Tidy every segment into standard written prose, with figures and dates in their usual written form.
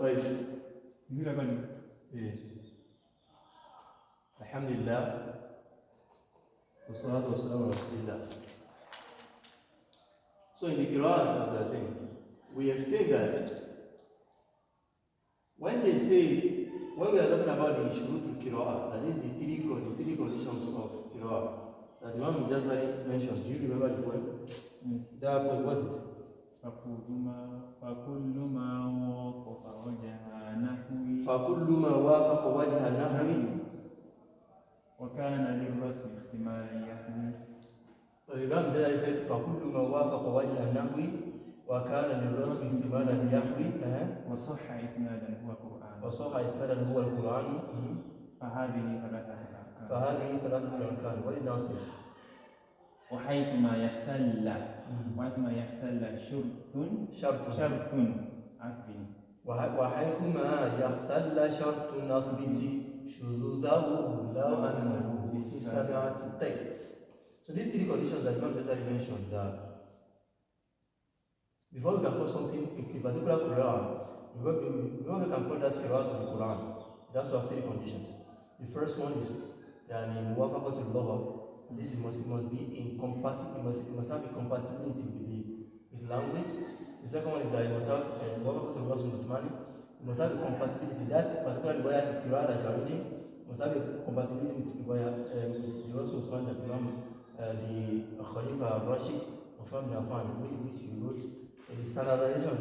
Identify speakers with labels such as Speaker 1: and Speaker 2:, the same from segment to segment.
Speaker 1: طيب.
Speaker 2: زيرا بني.
Speaker 1: إيه. الحمد لله والصلاة والسلام على رسول الله. So in the QIRA'AT, as I think, we explain that when we are talking about the shurut al-qira'ah, that is the three conditions of qira'ah that Imam Jazari mentioned. Do you remember the point?
Speaker 2: Yes.
Speaker 1: That point, what's it?
Speaker 2: فكل ما وافق وجه نحوي وكان للرسم احتمال يحوي.
Speaker 1: الإمام جزري said فكل ما وافق وجه النحو وكان للرسم احتمالا يحوي
Speaker 2: وصح إسنادا
Speaker 1: هو القرآن.
Speaker 2: فهذه ثلاثة أركان.
Speaker 1: وللناصر
Speaker 2: وحيثما يختل شرط عفو
Speaker 1: وحيثما يختل شرط أثبت شذوذه لو أنه في السبعة. So these three conditions that Imam Jazari mentioned, that before we can call something in particular Quran, before we can call that Qira'at to the Quran, it has to have three conditions. The first one is muwafaqatul lugha. This must be incompatible. It must have a compatibility with language. The second one is that it must have muwafaqatul rasm al-Uthmani. It must have a compatibility. That particular riwayah Qira'ah that you are reading must have a compatibility with the rasm al-Uthmani that the Khalifa Rashid Uthman bin Affan, which he wrote in the standardization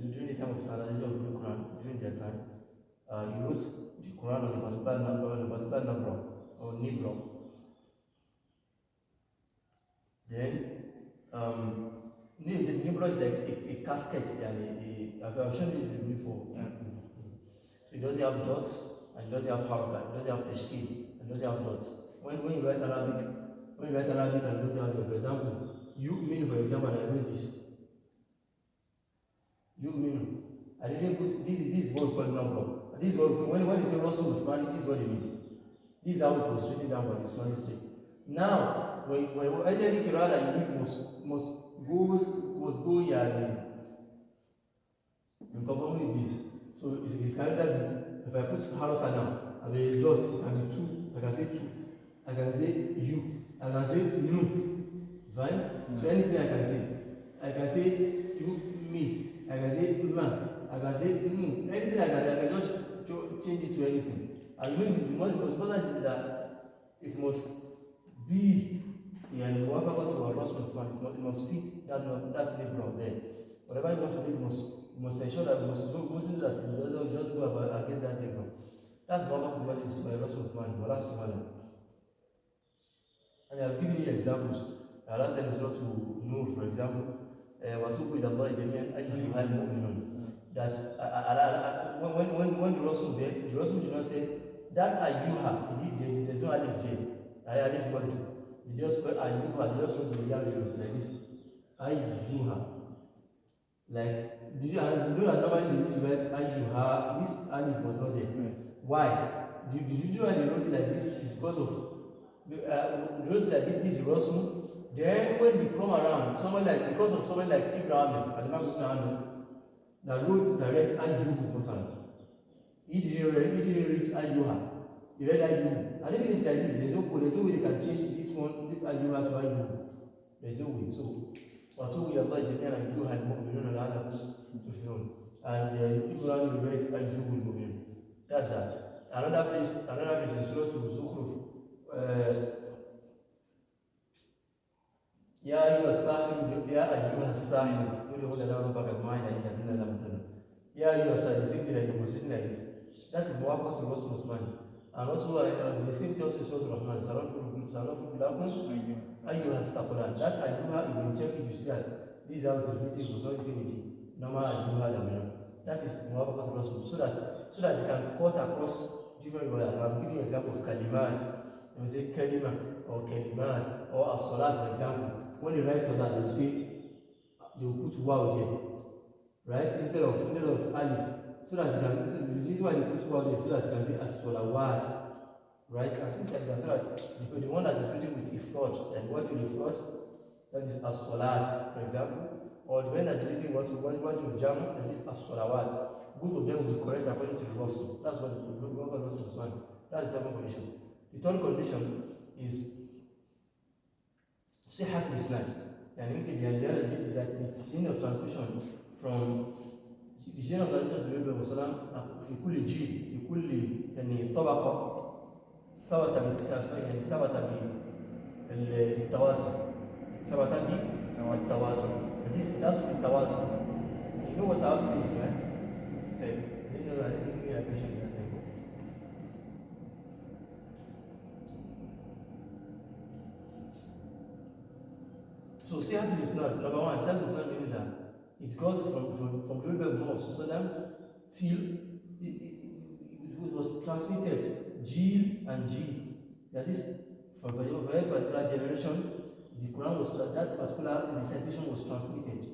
Speaker 1: during the time of standardization of the Quran, during their time. He wrote the Quran on a particular number or nibra. Then the nibra is like a casket, I've shown this before. So it doesn't have dots, and it doesn't have haraka, it doesn't have tashkil, and it doesn't have dots. When you write Arabic and you don't have, for example, yu'minu, for example, and I wrote this. Yu'minu. I didn't put this is what we call number. This is what when you say Rasul Uthmani, this is what they mean. This is how it was written down by the Uthmani state. Now, when any Qira'ah that you need must go in conforming with this. So it can either be, if I put haraka now, I have a dot, it can be two. I can say two. I can say you. I can say no. Fine? So anything I can say you, me. I can say man. I can say no. Anything I can just change it to anything. And the most important is that it must be muwafaqah to our Rasul. It must fit that label there. Whatever you want to do, you must ensure that you must do that it does go about against that label. That's muwafaqah to our Rasul. And I've given you examples. Allah said in Surah to Nur, for example, وَتُوبُوا إِلَى اللَّهِ جَمِيعًا أَيُّهَا الْمُؤْمِنُونَ. That when the Rasul there, the Rasul did not say that ayyuha. There's no alif there. Alif what do? They just put ayyuha. They just wrote the yah like this. Ayyuha. Like did you know that normally they used to write ayyuha? This alif was not there. Why? Did you know why they wrote it like this? It's because of those like this is Rasul. Then when they come around, because of someone like Ibrahim, that wrote direct Ayyuhu. He didn't read Ayyuha. He read Ayyuhu. And even it's like this, there's no way they can change this Ayyuha to Ayyuhu. There's no way. So وَتُوبُوا إِلَى اللَّهِ جَمِيعًا أَيُّهَا الْمُؤْمِنُونَ لَعَلَّكُمْ تُفْلِحُونَ. And Ibrahim read Ayyuhu al-Mu'min. That's that. Another place in Surah Zukhruf. يا أيها الساحر يدخل له ربك بمعنى إن لم تنم. يا أيها الساحر, the same thing like this. That is muwafaqah to Rasul Uthmani. And also the same thing also is Surah Rahman. Sanafruku lakum ayyuha thaqalan. That's ayyuha. If you check it, you see that this is how it is written. It was not written with the normal ayyuha that we know. That is muwafaqah to Rasul. So that it can cut across different words. I'm giving you an example of kalimat. They will say kalima or kalimat or as-salat, for example. When you write salat, they will say, they will put waw there, right? Instead of alif, so that you can. This is why they put waw there, so that you can say as-salawat, right? And things like that, so that the one that is written with ifrad, and what will ifrad, that is as-salat, for example. or the one that is reading what you jam, that is as-salawat, both of them will be correct according to the Rasul. That's what the Rasul is one. That's the second condition. The third condition is صحة الإسناد. يعني that the chain of transmission from the chain of transmission to the Prophet والسلام في كل جيل في كل يعني طبقة ثبت بالتواتر ثبت بالتواتر. That's بالتواتر. You know what تواتر is, right? طيب لأنه هذه فيها question in that. So Sihat is not number one. Sihat is not meaning that it goes from the Prophet Muhammad till it was transmitted G and G. That is for a particular generation, the Quran was that particular recitation was transmitted.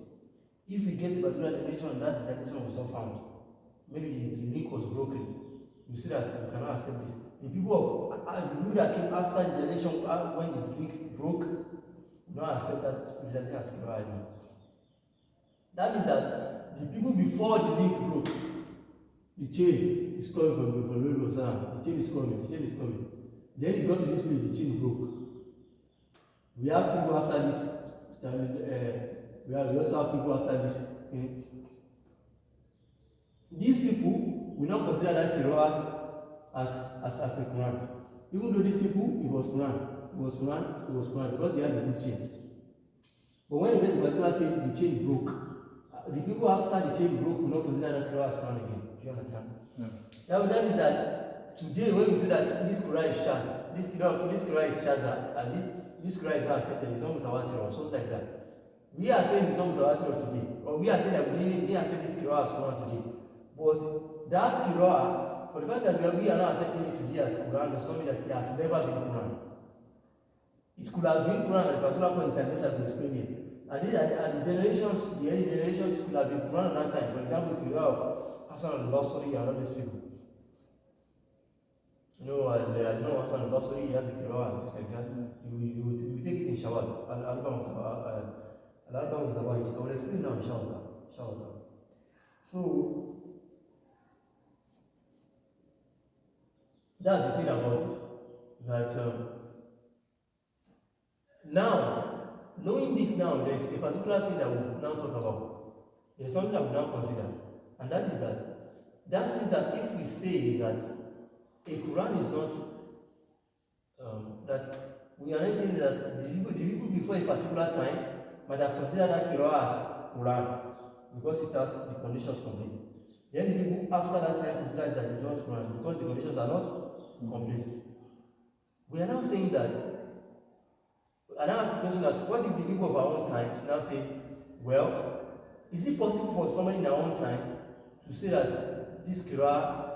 Speaker 1: If we get a particular generation, that recitation was not found. Maybe the link was broken. You see that you cannot accept this. The people of that came after the generation when the link broke. Not accept that reciting as Qira'a anymore. That means that the people before the link broke, the chain is coming from the chain is coming. Then it got to this place, the chain broke. We have people after this. We also have people after this. Okay? These people will not consider that Qira'a as a Quran. Even though these people, it was Quran because they had a good chain. But when they get to a particular stage, the chain broke. The people after the chain broke will not consider that Qira'a as Quran again. Do you understand?
Speaker 2: No.
Speaker 1: Now that means that today when we say that this Qira'a is shad, this Qira'a is shad, and this Qira'a is not accepted, it's not mutawatir or something like that. We are saying it's not mutawatir today, or we are saying that we didn't accept this Qira'a as Quran today. But that Qira'a, for the fact that we are not accepting it today as Quran, does not mean that it has never been Quran. It could have been Quran at a particular point in time, just like we explained here. And the early generations could have been Quran at that time. For example, the Qira'a of Hassan al-Basri and all these people. You know, I know Hassan al-Basri, he has a Qira'a and things like that. You take it in Shawwal, al-album of Zawahid. I will explain now, inshallah. So, that's the thing about it. That now, knowing this now, there's a particular thing that we'll now talk about. There's something that we'll now consider. And that is that means that if we say that a Quran is not, that we are not saying that the people before a particular time might have considered that Qira'a as Quran because it has the conditions complete. Then the people after that time consider that it's not Quran because the conditions are not complete. We are now saying that, and I ask the question that what if the people of our own time now say, well, is it possible for somebody in our own time to say that this Qira'a,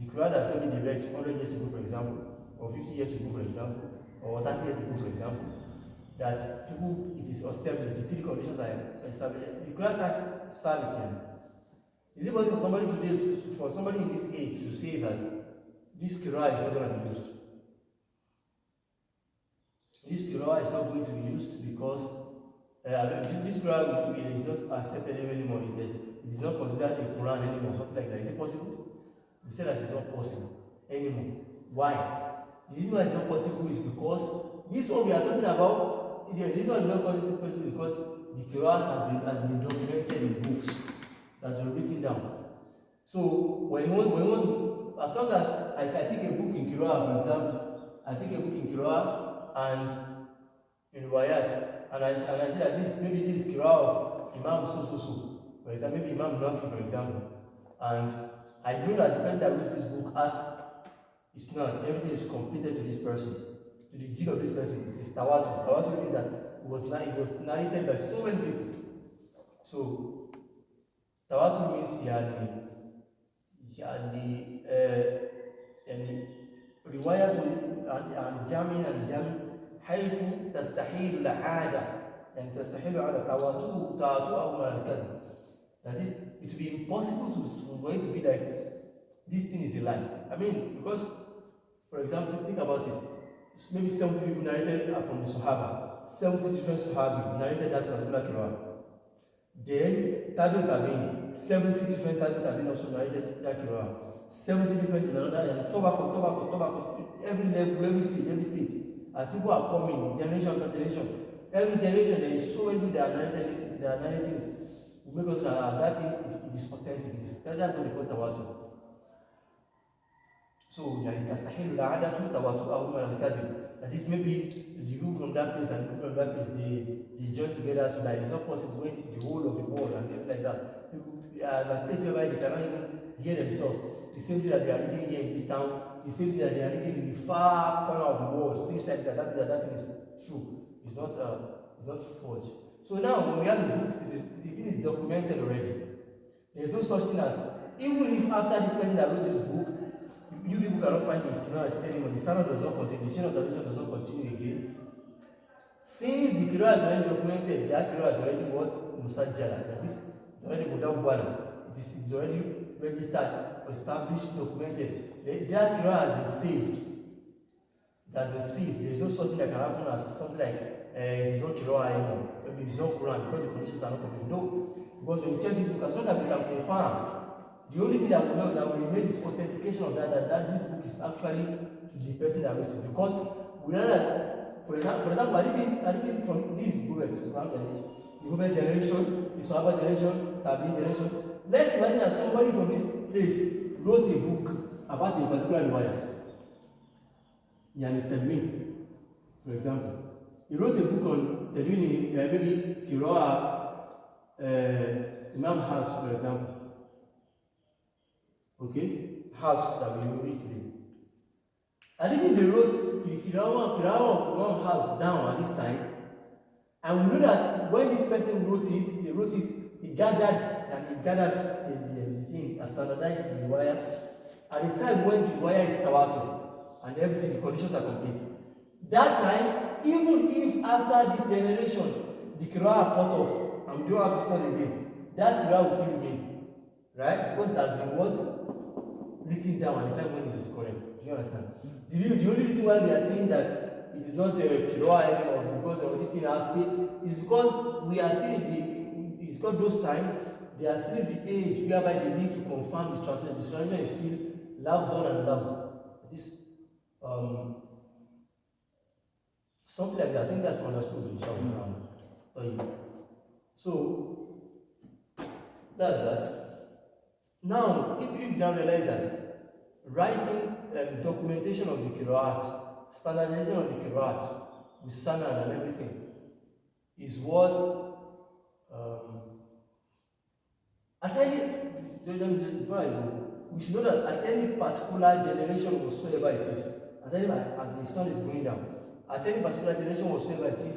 Speaker 1: the Qira'a that maybe they read 100 years ago, for example, or 50 years ago, for example, or 30 years ago, for example, that people, it is established, the three conditions are established, the Qira'a are salvation. Is it possible for somebody today, for somebody in this age to say that this Qira'a is not going to be used? This Qira'a is not going to be used because this Qira'a is not accepted anymore. It is not considered a Quran anymore, something like that. Is it possible? We say that it's not possible anymore. Why? The reason why it's not possible is because this one we are talking about, this one is not possible because the Qira'a has been documented in books that's been written down. So when you want to, as long as I pick a book in Qira'a, for example, I pick a book in Qira'a and in Riwayat, and I say that maybe this Qira'a of Imam so, for example, maybe Imam Nafi, for example, and I know that the person that wrote this book has, it's not, everything is completed to this person, to the deed of this person. It is Tawatur. Tawatur means that it was narrated by so many people. So, Tawatur means رواية عن جامع حيث تستحيل العادة يعني تستحيل على تواتر أو من الكذب. That is, it will be impossible for it to be like this thing is a lie. I mean, because for example, think about it. Maybe 70 people narrated from the Sahaba. 70 different Sahabi narrated that particular Qira'a. Then Tabi'ut Tabi'in, 70 different Tabi'ut Tabi'in also narrated that Qira'ah. 70 different in another, and tobacco, every level, every stage. As people are coming, generation after generation, every generation there is so many people that are narrating it. We make us know that thing it is authentic. That's what they call tawatur. So يعني تستحيل العادة تواطؤهم على الكذب. That is maybe the group from that place and the group from that place they join together to that. It's not possible when the whole of the world and everything like that. People a place whereby they cannot even hear themselves. The same thing that they are reading here in this town, the same thing that they are reading in the far corner of the world, things like that. That thing is true. It's not forged. So now when we have the book, the thing is documented already. There is no such thing as, even if after this person that wrote this book, you people cannot find the isnad anymore, the standard does not continue, the chain of tradition does not continue again. Since the Qira'ah is already documented, that Qira'ah is already what? Musajjala. That is already mudawwala. It is already registered, established, documented. That Qira'ah has been saved. It has been saved. There is no such thing that can happen as something like it is not Qira'ah anymore. Maybe it is not Quran because the conditions are not complete. No. Because when you check this book, as long as we can confirm, the only thing that will remain is authentication of that this book is actually to the person that wrote it. Because we know that, for example, I didn't from these prophets, the prophet generation, the Sahaba generation, Tabi'in generation. Let's imagine that somebody from this place wrote a book about a particular riwayah. Yani Tadwin, for example. He wrote a book on Tadwin, maybe Qira'ah, Imam Hafs, for example. Okay? Hafs that we will read today. And even they wrote the Qira'ah of Imam Hafs down at this time. And we know that when this person wrote it, he gathered the thing and standardized the wire. At the time when the wire is tawatur and everything, the conditions are complete. That time, even if after this generation, the Qira'ah cut off and we don't have this one again, that Qira'ah will still remain. Right? Because it has been what? Written down at the time when it is correct. Do you understand? The only reason why we are saying that it is not a Qira'ah anymore because of this thing our faith is because we are still it's got those time, they are still the age whereby they need to confirm this translation. The translation is still love on and love. This something like that. I think that's understood inshallah. So that's that. Now, if you now realize that writing documentation of the Qiraat, standardization of the Qiraat with sanad and everything is what at any before I go, we should know that at any particular generation whatsoever it is, as the sun is going down, at any particular generation whatsoever it is,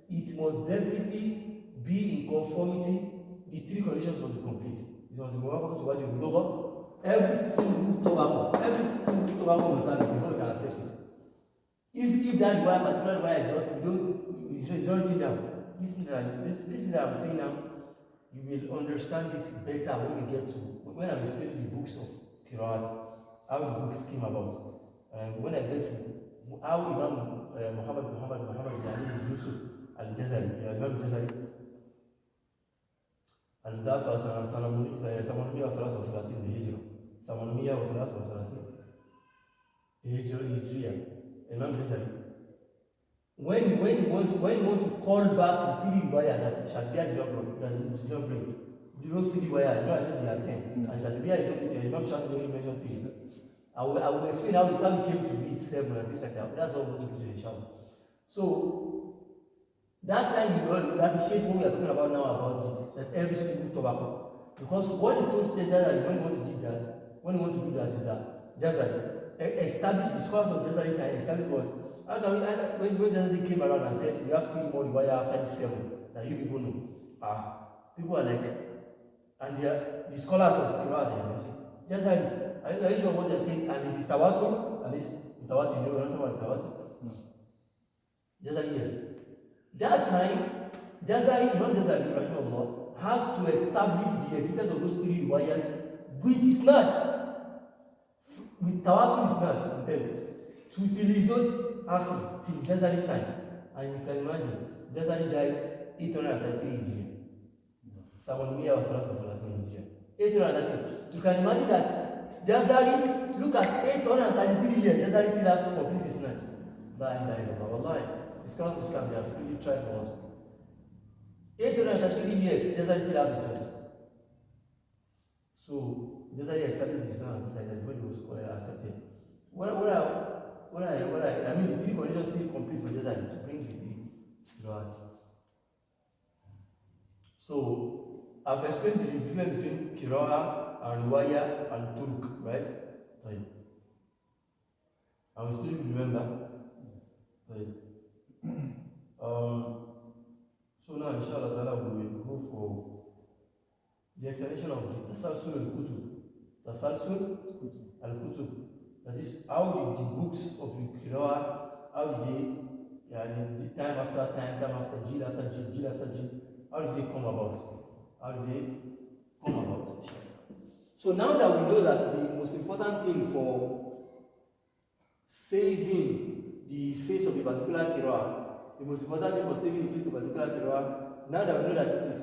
Speaker 1: it must definitely be in conformity. The three conditions must be complete. It must be every single tobacco must have it before we can accept it. If that particular wire is not, it's not written down. This thing that I'm saying now, you will understand it better when we get to when I'm explaining the books of Qiraat, how the books came about. When I get to how Imam Muhammad bin Ali Yusuf al-Jazari, Imam Jazari, المدافع سنة 833 بالهجرة 833 هجرية Imam Jazari. When you want to call back the three wire that Shadbiya did not bring, those three wire, you know I said they are 10, and Shadbiya is Imam Shafi only mentioned 3. I will explain how it came to be 7 and things like that. That's what we're going to do inshallah. So that time you will appreciate what we are talking about now about that every single tobacco. Because what he told Jazari when he want to do that is that Jazari established the scholars of Jazari and established for us. How can we, when Jazari came around and said we have 3 more wire after the 7 that you people know, people are like, and they are the scholars of Qiraat, Jazari, are you sure what they're saying? And this is tawatur, and this tawatur, you know what tawatur? Jazari, yes. That time, Imam Jazari, rahimahullah, has to establish the existence of those 3 wires with isnad, with tawatur isnad on them, till his own asr, till Jazari's time. And you can imagine, Jazari died 833 Hijri. 833 Hijriya. 830. You can imagine that Jazari, look at 833 years, Jazari still have to complete his night. La ilaha illallah. Wallahi, the scholars of Islam, they have really tried for us. 833 years, Jazari still have his night. So, Jazari established Islam and decided before he was accepted. I mean, the three conditions still complete for Jazari to bring the three QIRA'AT. So, I've explained the difference between Qira'ah and Riwaya and Turk, right? Right. I will still remember. Right. So now, inshallah, we will go for the explanation of the Tasalsul al-Kutub. Tasalsul al-Kutub. That is, how did the books of the Qira'ah, how did they, time after time after Jil after Jil after Jil, how did they come about? How did they come about? So now that we know that the most important thing for saving the face of a particular Qira'ah, the most important thing for saving the face of a particular Qira'ah, now that we know that it is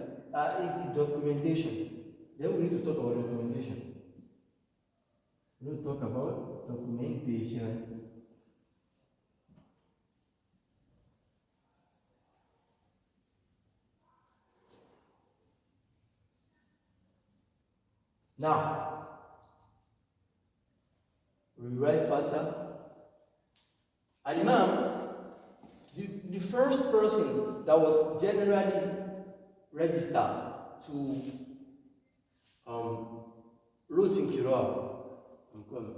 Speaker 1: documentation, then we need to talk about documentation. We need to talk about documentation. Now, we write faster. Al-Imam, the first person that was generally registered to wrote in Qira'ah. I'm coming.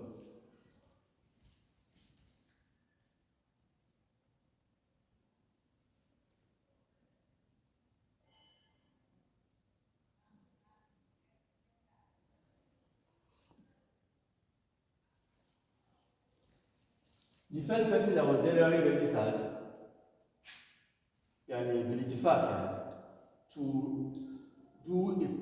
Speaker 1: The first person that was generally registered, to do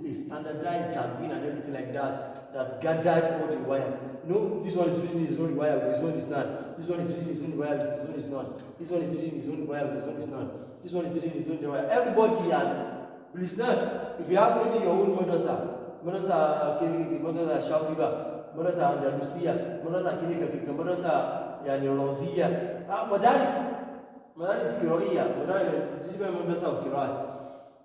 Speaker 1: a standardized tabin and everything like that gathered all the wires. No, this one is reading his own wire, this one is not. This one is reading his own wire, this one is not. This one is reading his own wire, this one is not. This one is reading his own wire. Everybody please not. If you have maybe your own madrasa Shawkiba, madrasa Andalusia, madrasa Kinika, madrasa Rozia, Madaris Qira'iyya, different madrasa of Qira'at.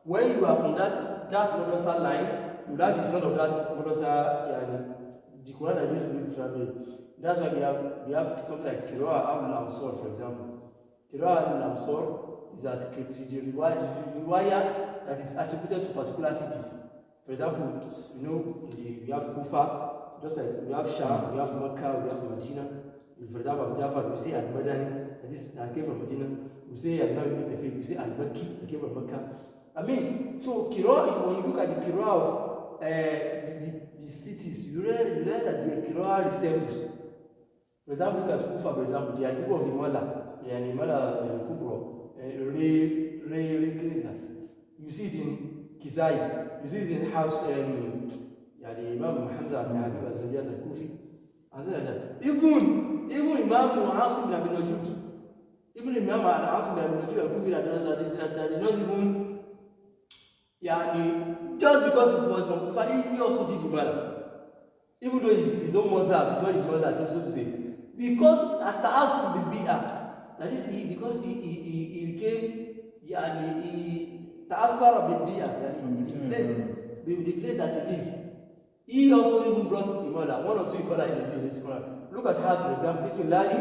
Speaker 1: When you are from that madrasa line, you have the sound of that madrasa, the Quran that used to be traveling. That's why we have something like Qira'at al-Amsar, for example. Qira'at al-Amsar is that the riwayah that is attributed to particular cities. For example, we have Kufa, just like we have Sham, we have Makkah, we have Medina. For example, Abu Jafar, we say Al-Madani, that came from Medina. We say Al-Nabi Kafir, we say Al-Makki, that came from Makkah. I mean, so Qira'ah, when you look at the Qira'ah of the cities, you realize that the Qira'ah resembles. For example, look at Kufa, for example, the people of Imala, Imala Kubro, you see it in Kizai, you see it in House, Imam Muhammad ibn Habib al-Zayyat al-Kufi, and like that. Even Imam Asim ibn Najud, even Imam Asim ibn Najud al-Kufi, that did not even, just because it was from Kufa, he also did Imala. Even though his own mother, his own mother, so to say. Because at the house will be that is, because he became, he ta'athara bil bi'a, the place that he lived. He also even brought Imala, one or two Imala in this Quran. Look at how, for example, Bismillahi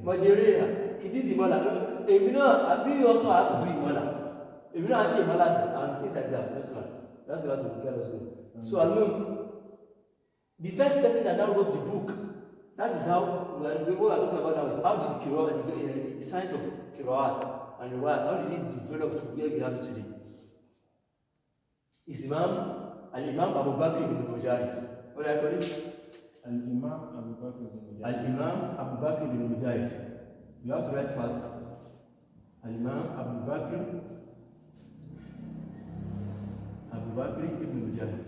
Speaker 1: Majereha. He did Imala. He also has to do Imala. If you don't actually Imala and things like that, that's what to get us go. So Al-Mum, the first person that now wrote the book, that is how, what we are talking about now is how did Qira'at, the science of Qira'at and Riwayat, how did it develop to where we have it today? Is Al-Imam Abu Bakr ibn Mujahid. What do I call it?
Speaker 2: Al-Imam Abu Bakr ibn Mujahid.
Speaker 1: Al-Imam Abu Bakr ibn Mujahid. You have to write fast. Al-Imam Abu Bakr ibn Mujahid.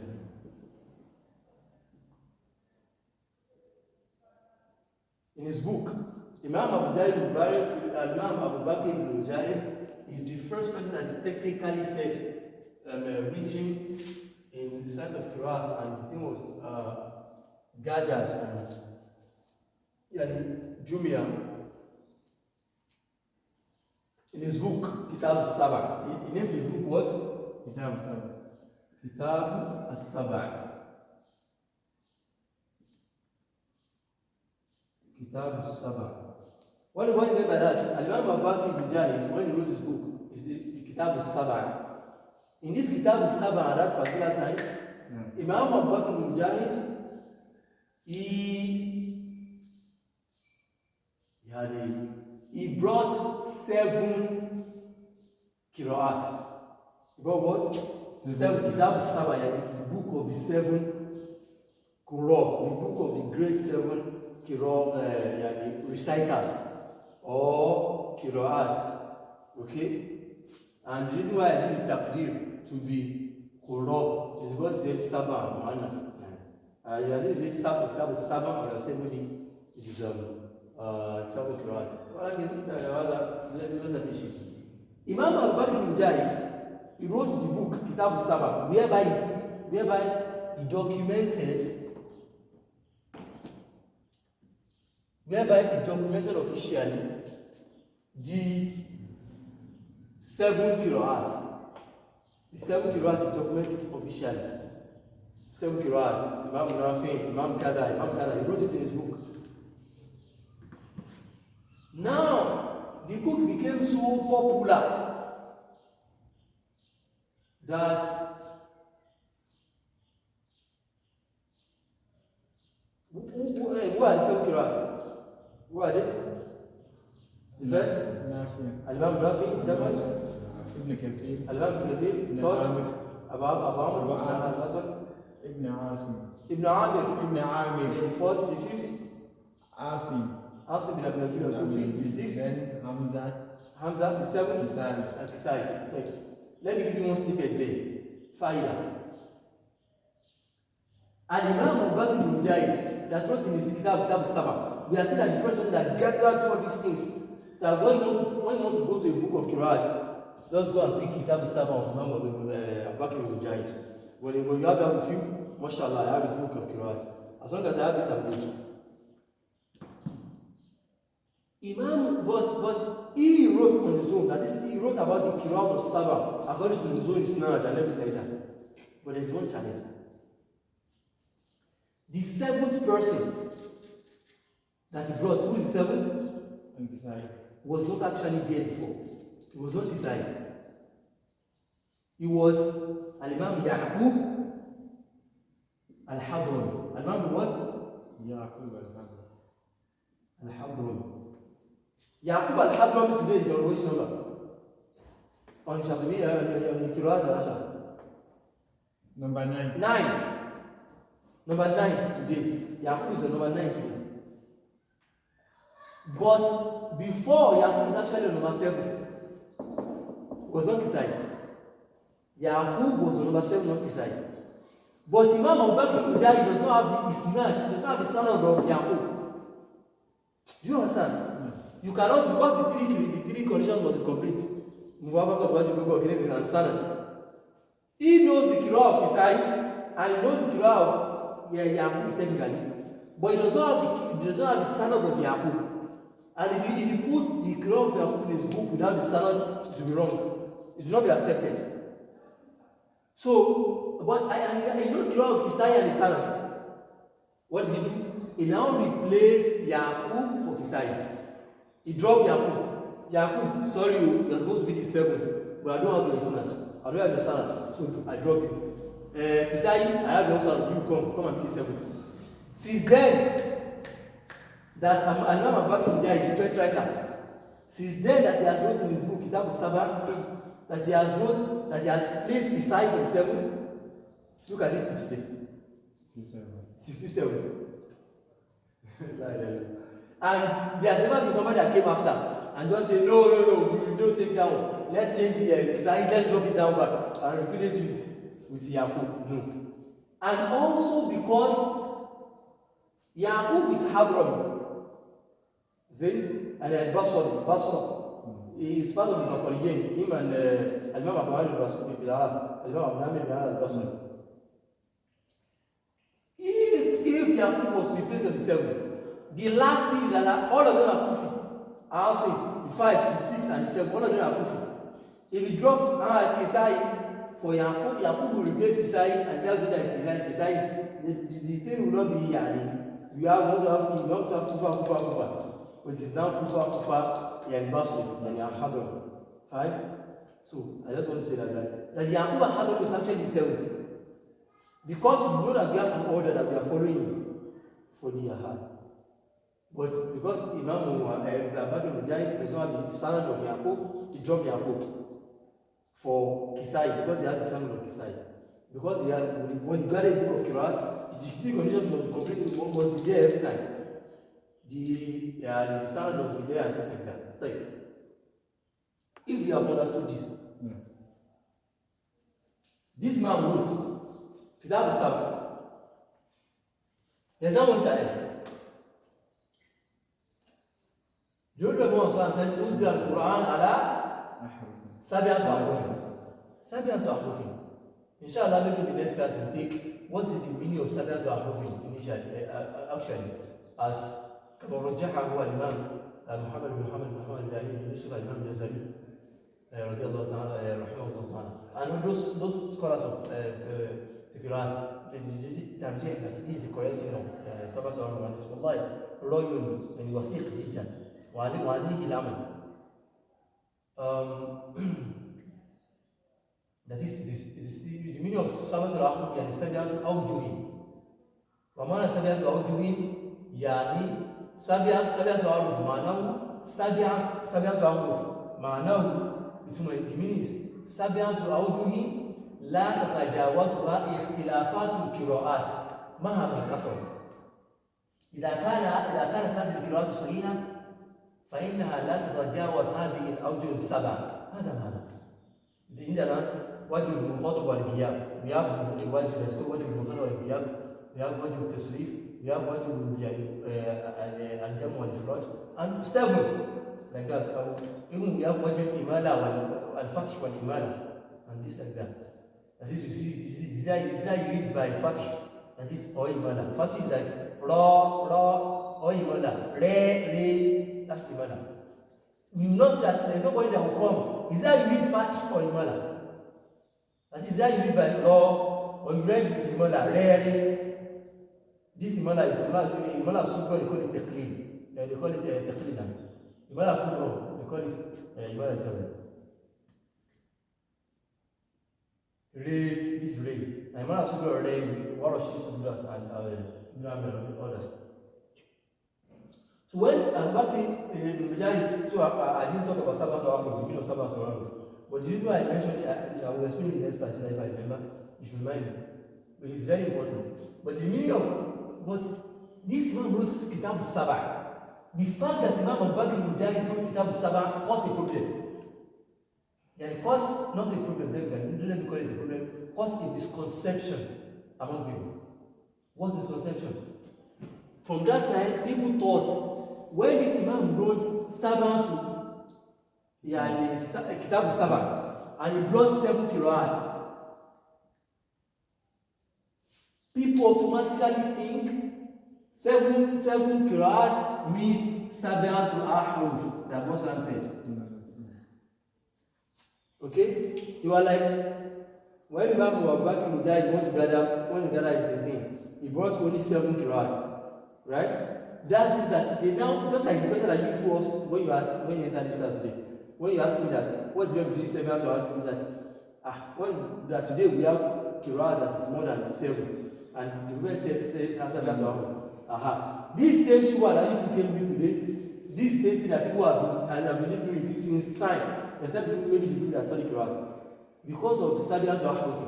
Speaker 1: In his book, Imam Abu Bakr ibn Mujahid is the first person that is technically said reaching in the site of QIRA'AAT, and the thing was gathered and Jumia in his book Kitab Saba. He named the book what?
Speaker 2: Kitab Saba.
Speaker 1: Kitab Saba. Kitab Saba. What do you mean by that? Al-Imam Abu Mujahid, when he wrote his book, is the Kitab Saba. In this Kitab Saba at that particular time, Imam Abu Mujahid, he brought 7 QIRA'AAT. He brought what? 7 Kitab Saba, the book of the 7 Qur'an, the book of the great 7 reciters or QIRA'AAT. Okay? And the reason why I did the taqdeer to be Qur'an is because it says Saba Mu'annas. I didn't say Saba, Kitab Saba, or I said maybe it is Saba QIRA'AAT. Another issue. Imam Abu Bakr Mujahid, he wrote the book Kitab Saba, whereby he documented officially the 7 QIRA'AAT. The 7 QIRA'AAT he documented officially. 7 QIRA'AAT. Imam Nafi, Imam Kada, he wrote it in his book. Now, the book became so popular that who are the 7 QIRA'AAT? Who are they? The first? Al-Imam Nafi, second?
Speaker 2: Ibn Kathir.
Speaker 1: Al-Imam Ibn Kathir, third? Abu Amr,
Speaker 2: Ibn Asim.
Speaker 1: Ibn Amir,
Speaker 2: the
Speaker 1: the fourth, the fifth?
Speaker 2: Asim.
Speaker 1: Asim bin Abi Najib al-Kufi, the sixth?
Speaker 2: Then
Speaker 1: Hamza, the seventh?
Speaker 2: Kisai.
Speaker 1: Al-Kisai. Thank you. Let me give you one snippet there. Faida. Al-Imam Abu Bakr Mujahid, that wrote in his Kitab Saba, we are seeing that the first one that gathered all these things. That when you want to go to a book of QIRA'AAT, just go and pick Kitab Saba of Imam Abu Bakr Mujahid. When you have that with you, mashallah, I have a book of QIRA'AAT. As long as I have this, I'm good. Imam, but he wrote on his own. That is, he wrote about the QIRA'AAT of Saba according to his own isnad and everything like that. But there's one challenge. The 7th person that he brought, who is the 7th? Was not actually there before. He was not decided. He was Al-Imam Ya'qub Al-Hadrami. Al-Imam what?
Speaker 2: Ya'qub
Speaker 1: Al-Hadrami. Ya'qub Al-Hadrami today is your which number? On the QIRA'AAT.
Speaker 2: Number 9.
Speaker 1: 9. Number 9 today. Ya'qub is number 9 today. But before Ya'qub is actually number 7. Was not decided. Ya'qub was on number 7, not decided. But Imam Abu Bakr Mujahid does not have the isnad, does not have the sanad of Ya'qub. Do you understand? You cannot, because the three conditions must be complete. Muwafaqat, wajib, great, and sanad. He knows the qira'ah of Isai, and he knows the qira'ah of Ya'qub technically, but he does not have the sanad of Ya'qub. And if he puts the qira'ah of Ya'qub in his book without the sanad, it will be wrong. It will not be accepted. So, but he knows qira'ah of Kisai and the sanad. What did he do? He now replaced Ya'qub for Kisai. He dropped Ya'qub. Ya'qub, sorry, you're supposed to be the 7th, but I don't have the sanad. I don't have the sanad, so I drop you. Kisai, I have the sanad. You come and be 7th. Since then, that Imam Abu Bakr Mujahid, the first writer, since then that he has wrote in his book Kitab Saba, that he has placed Kisai for the 7th. Look at it today. 67. And there has never been somebody that came after and just say, no, you don't take that one. Let's change the Kisai, let's drop it down back and repeat it with Ya'qub. No. And also because Ya'qub is Hadrami. Zayn and Basra. He is part of the Basriyin. Him and Imam Abu Amr al-Basri, Imam Abu Amir al-Basri. If Yaqub was to be placed at the 7, the last thing that all of them are Kufi. I say the 5, the 6, and the 7, all of them are Kufi. If he dropped Kisai for Yaqub will replace Kisai, and tell me that Kisai is the thing will not be Yani. We have not to have Kufa, but it is now Kufa, and Basri, and Hadra. Fine? So I just want to say that Yaqub Hadra was actually the 7th. Because we know that we have an order that we are following for the Ahad. But because Imam Bakr Mujahid does not have the standard of Yaqub, he dropped Yaqub for Kisai, because he has the standard of Kisai. Because when you got a book of Qiraat, the key conditions must be there every time. The standard must be there and things like that. Like, if you have understood this, this man wrote Kitab al-Sabr. There's not one child. The Holy Prophet said, "Unzila al-Quran ala sab'ati ahrufin." Sab'ati ahrufin. Inshallah, maybe in the next class we'll take what is the meaning of sab'ati ahrufin initially, actually, as كما رجحه الإمام محمد بن يوسف الإمام الجزري رضي الله تعالى رحمه الله تعالى. And those scholars of the Quran, الترجيح that is the correct thing of سبعة أحرف والله رجل يعني وثيق جدا وعليه العمل. That is the meaning of سبعة أحرف يعني سبعة أوجه. ومعنى سبعة أوجه يعني سبعة أحرف معناه سبعة أحرف معناه the meaning is سبعة أوجه لا تتجاوزها اختلافات القراءات مهما كثرت. إذا كانت هذه القراءات صحيحة فإنها لا تتجاوز هذه الأوجه السبعة. هذا معنى. عندنا وجه المخاطب والغياب. We have the وجه المخاطب والغياب. We have وجه التصريف. We have وجه الجمع والإفراد. And 7 like that. Even we have وجه الإمالة والفتح والإمالة. And this like that. That is, you see, is that used by Fatih? That is Oimala. Fatih is like Ra, Oimala, Re, that's Imala. You notice that there is nobody that will come. Is that you read Fatih or Imala? That is that you read by Ra, or you read Imala, Re. This Imala is Imala Subra, they call it Teqlil. They call it Teqlil. Imala Kubro, they call it Imala Tabel. Ray, this Ray. I'm not sure Ray, what she used to do that, and others. So when I'm back in Mujahid, so I didn't talk about Sabbath or Ahruf, the meaning of Sabbath or Ahruf. But the reason why I mentioned it, I will explain it in the next class if I remember. You should remind me. But it's very important. But the meaning of what this man wrote Kitab al-Sabah. The fact that Imam al-Bakr Mujahid wrote Kitab al-Sabah caused a problem. And cause not a problem, let me call it a problem, cause a misconception among people. What is misconception? From that time, people thought when this Imam wrote Sabah to Kitab Sabah and he brought 7 Qiraat, people automatically think 7 Qiraat means Sabah to Ahruf, that Muslim said. Okay? You are like, when Imam Abu Bakr died, when you gather is the same. He brought only 7 Qiraat. Right? That means that they now, just like the question that you told us when you enter this class today. When you ask me that, what's the difference between 7 to Ahruf? That today we have Qiraat that is more than 7. And the verse says 7 to Ahruf. This same Shua that you came with today, this same thing that people have been living with since time. Except maybe the people that study Qiraat. Because of Sabiat to Ahruf.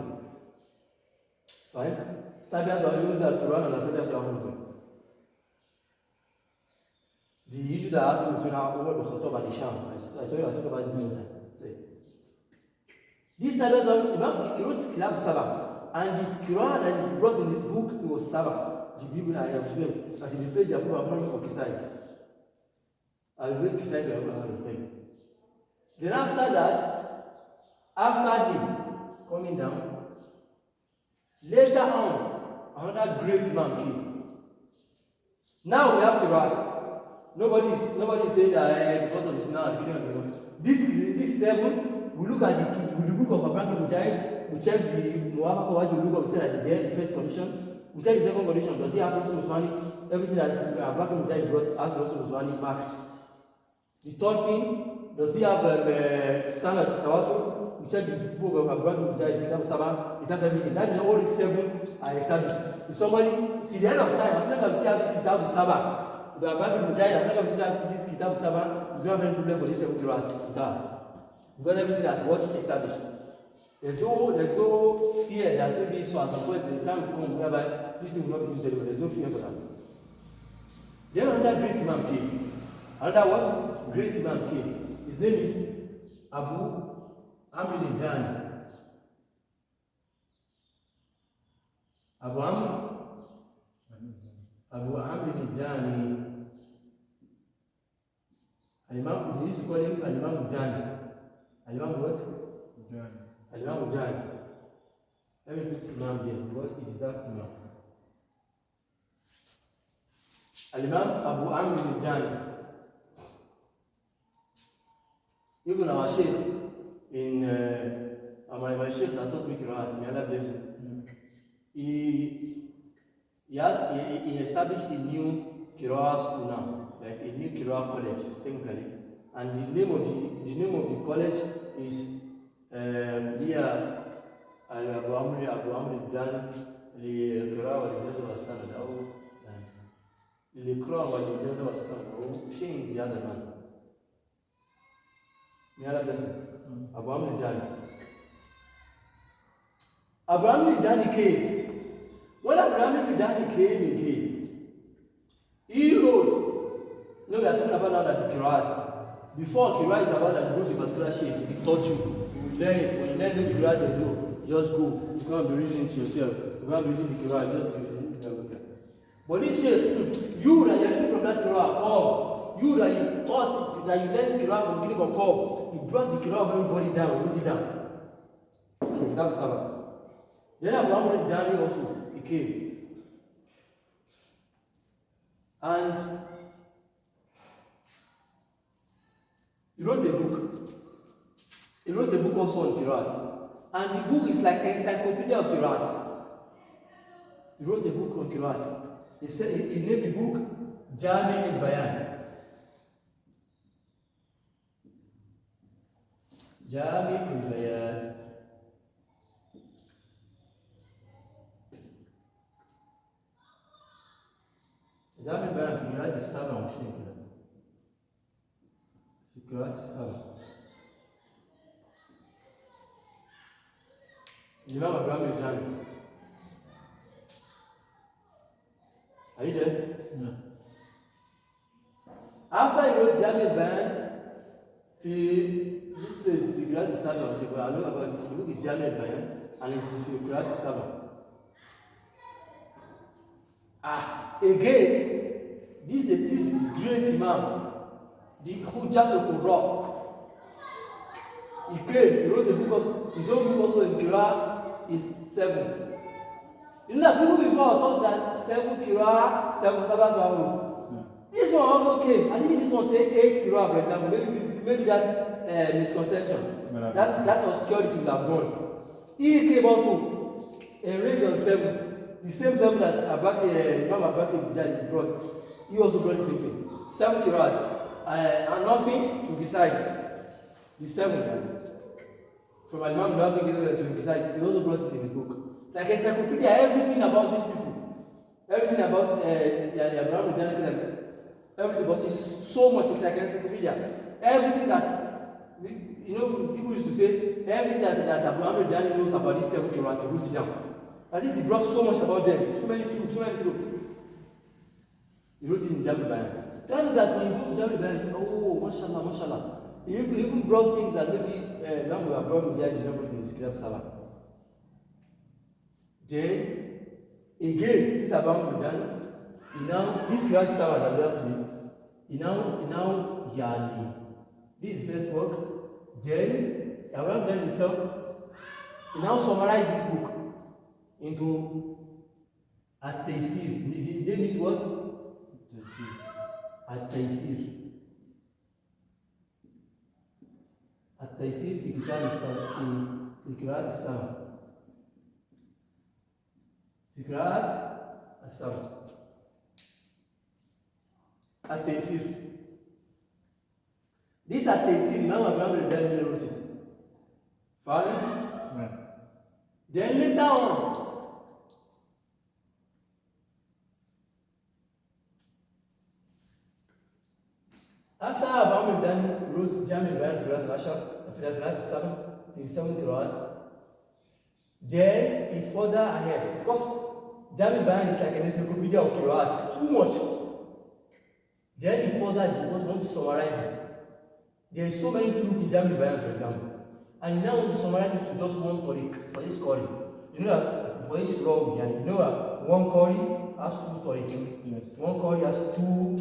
Speaker 1: Right? Sabiat to Ahruf is Quran and Sabiat to Ahruf. The issue that happened between Umar bin Khattab and Hisham. I told you I talked about it many times. This Sabiat to Ahruf, he wrote Kitab Sabah. And this Quran that he brought in this book, it was Sabah. The people that I have explained. That he replaced Yaqub Abraham for Kisai. I will make Kisai to Abraham. Then after that, after him coming down, Later on, another great Imam came. Now we have Qiraat. Nobody is saying that because of Islam, this 7, we look at the book of Abraham Mujahid, we check the Muhammad Kawaj look, we say that is there, the first condition. We check the second condition, does he have Rasul Usmani? Everything that Abraham Mujahid brought has Rasul Usmani marked. The third thing, does he have Sanad Tawatur? We check the book of Abraham Mujahid, Kitab Sabah, it has everything. That means all these 7 are established. If somebody, till the end of time, as long as we see how this Kitab Sabah, the Abraham Mujahid, as long as we see how this Kitab Sabah, we don't have any problem for this 7 Qiraat. Because everything has what's established. There's no fear that maybe so at some point the time will come whereby this thing will not be used anymore. There's no fear for that. Then another great Imam came. Another what? Great Imam came. His name is Abu Amr al-Dani. Abu Amr al-Dani. Al-Imam, they used to call him Al-Imam al-Dani. Al-Imam what? Al-Imam al-Dani. Let me put Imam there because he deserves Imam. Al-Imam Abu Amr al-Dani. Even our Sheikh in my Sheikh that taught me Qiraat, may Allah bless him. He established a new Qiraat school now, like a new Qiraat college, technically. And the name of the college is Abu Amr al-Dani للقراءة والإجازة والسند أو للقراءة والإجازة والسند أو شيء بهذا المعنى. May Allah bless him. Abu Amr al-Dani. Abu Amr al-Dani came. When Abu Amr al-Dani came again, he wrote. No, we are talking about now that Qiraat. Before Qiraat is about that you go to a particular shape, he taught you. You learn it. When you learn the Qiraat, you know, just go. You can't be reading it yourself. You can't be reading the Qiraat, just be reading it. But this shape, you that you're reading from that Qiraat, come. You that you taught, that you learned Qiraat from the beginning of come. He brought the Qiraat of everybody down, wrote it down. So that's Sabah. Then Abu Amr al-Dani also, he came. And he wrote a book. He wrote a book also on Qiraat. And the book is like an encyclopedia of Qiraat. He wrote a book on Qiraat. He said he named the book Jami' al-Bayan. Jami' al-Bayan. Jami' al-Bayan في قراءة السبع مش كده. في قراءة السبع. Imam Abraham al-Dani. Are you there?
Speaker 2: No.
Speaker 1: After he wrote Jami' al-Bayan, this place, في قراءة السبع, I know about it. The book is Jami' al-Bayan, and it's في قراءة السبع. Again, this great Imam, the Hujjat al-Kubra, he came, he wrote a book of his own book also in Qiraat is 7. You know that people before thought that 7 Qiraat, 7 Sabbath to Amru. This one also came, and even this one say 8 Qiraat, for example. Maybe that's misconception. That obscurity would have gone. He came also a range of 7. The same 7 that Imam Abakr Mujahid brought. He also brought the same thing. 7 Qiraat. And nothing to decide. The 7. From Imam nothing to decide. He also brought it in his book. Like encyclopedia, everything about these people. Everything about Abraham Mujahid. Everything about it. So much. It's like encyclopedia. Everything that, people used to say, everything that Abraham Mujahid knows about these 7 Qiraat, he wrote it down. At least he brought so much about them. So many people. He wrote it in Jami' al-Bayan. That means that when you go to Jami' al-Bayan, you say, oh, mashallah, mashallah. He even brought things that maybe Imam Abraham Mujahid did not put in his Kitab Sabah. Then, again, this Abraham Mujahid, this Kitab Sabah that we have today, this is the first work. Then, Abraham Mujahid himself, he now summarized this book into at-taysir. They meet what? At-taysir. التيسير في كتاب في قراءات السبع. في قراءات السبع التيسير. This التيسير Imam Abraham al-Jalali wrote it. Fine?
Speaker 2: Right.
Speaker 1: Then later on, after Abraham al-Jalali wrote Jami' Bayan في قراءات العشر في قراءات السبع في 7 قراءات, then he further ahead because Jami' Bayan is like an encyclopedia of qiraat, too much. Then he further because he wants to summarize it. There is so many turuq in Jami' Bayan, for example, and he now wants to summarize it to just one tariq for this qari. You know that for this rawi, and you know that one qari has two tariq.
Speaker 2: Yes.
Speaker 1: One qari has two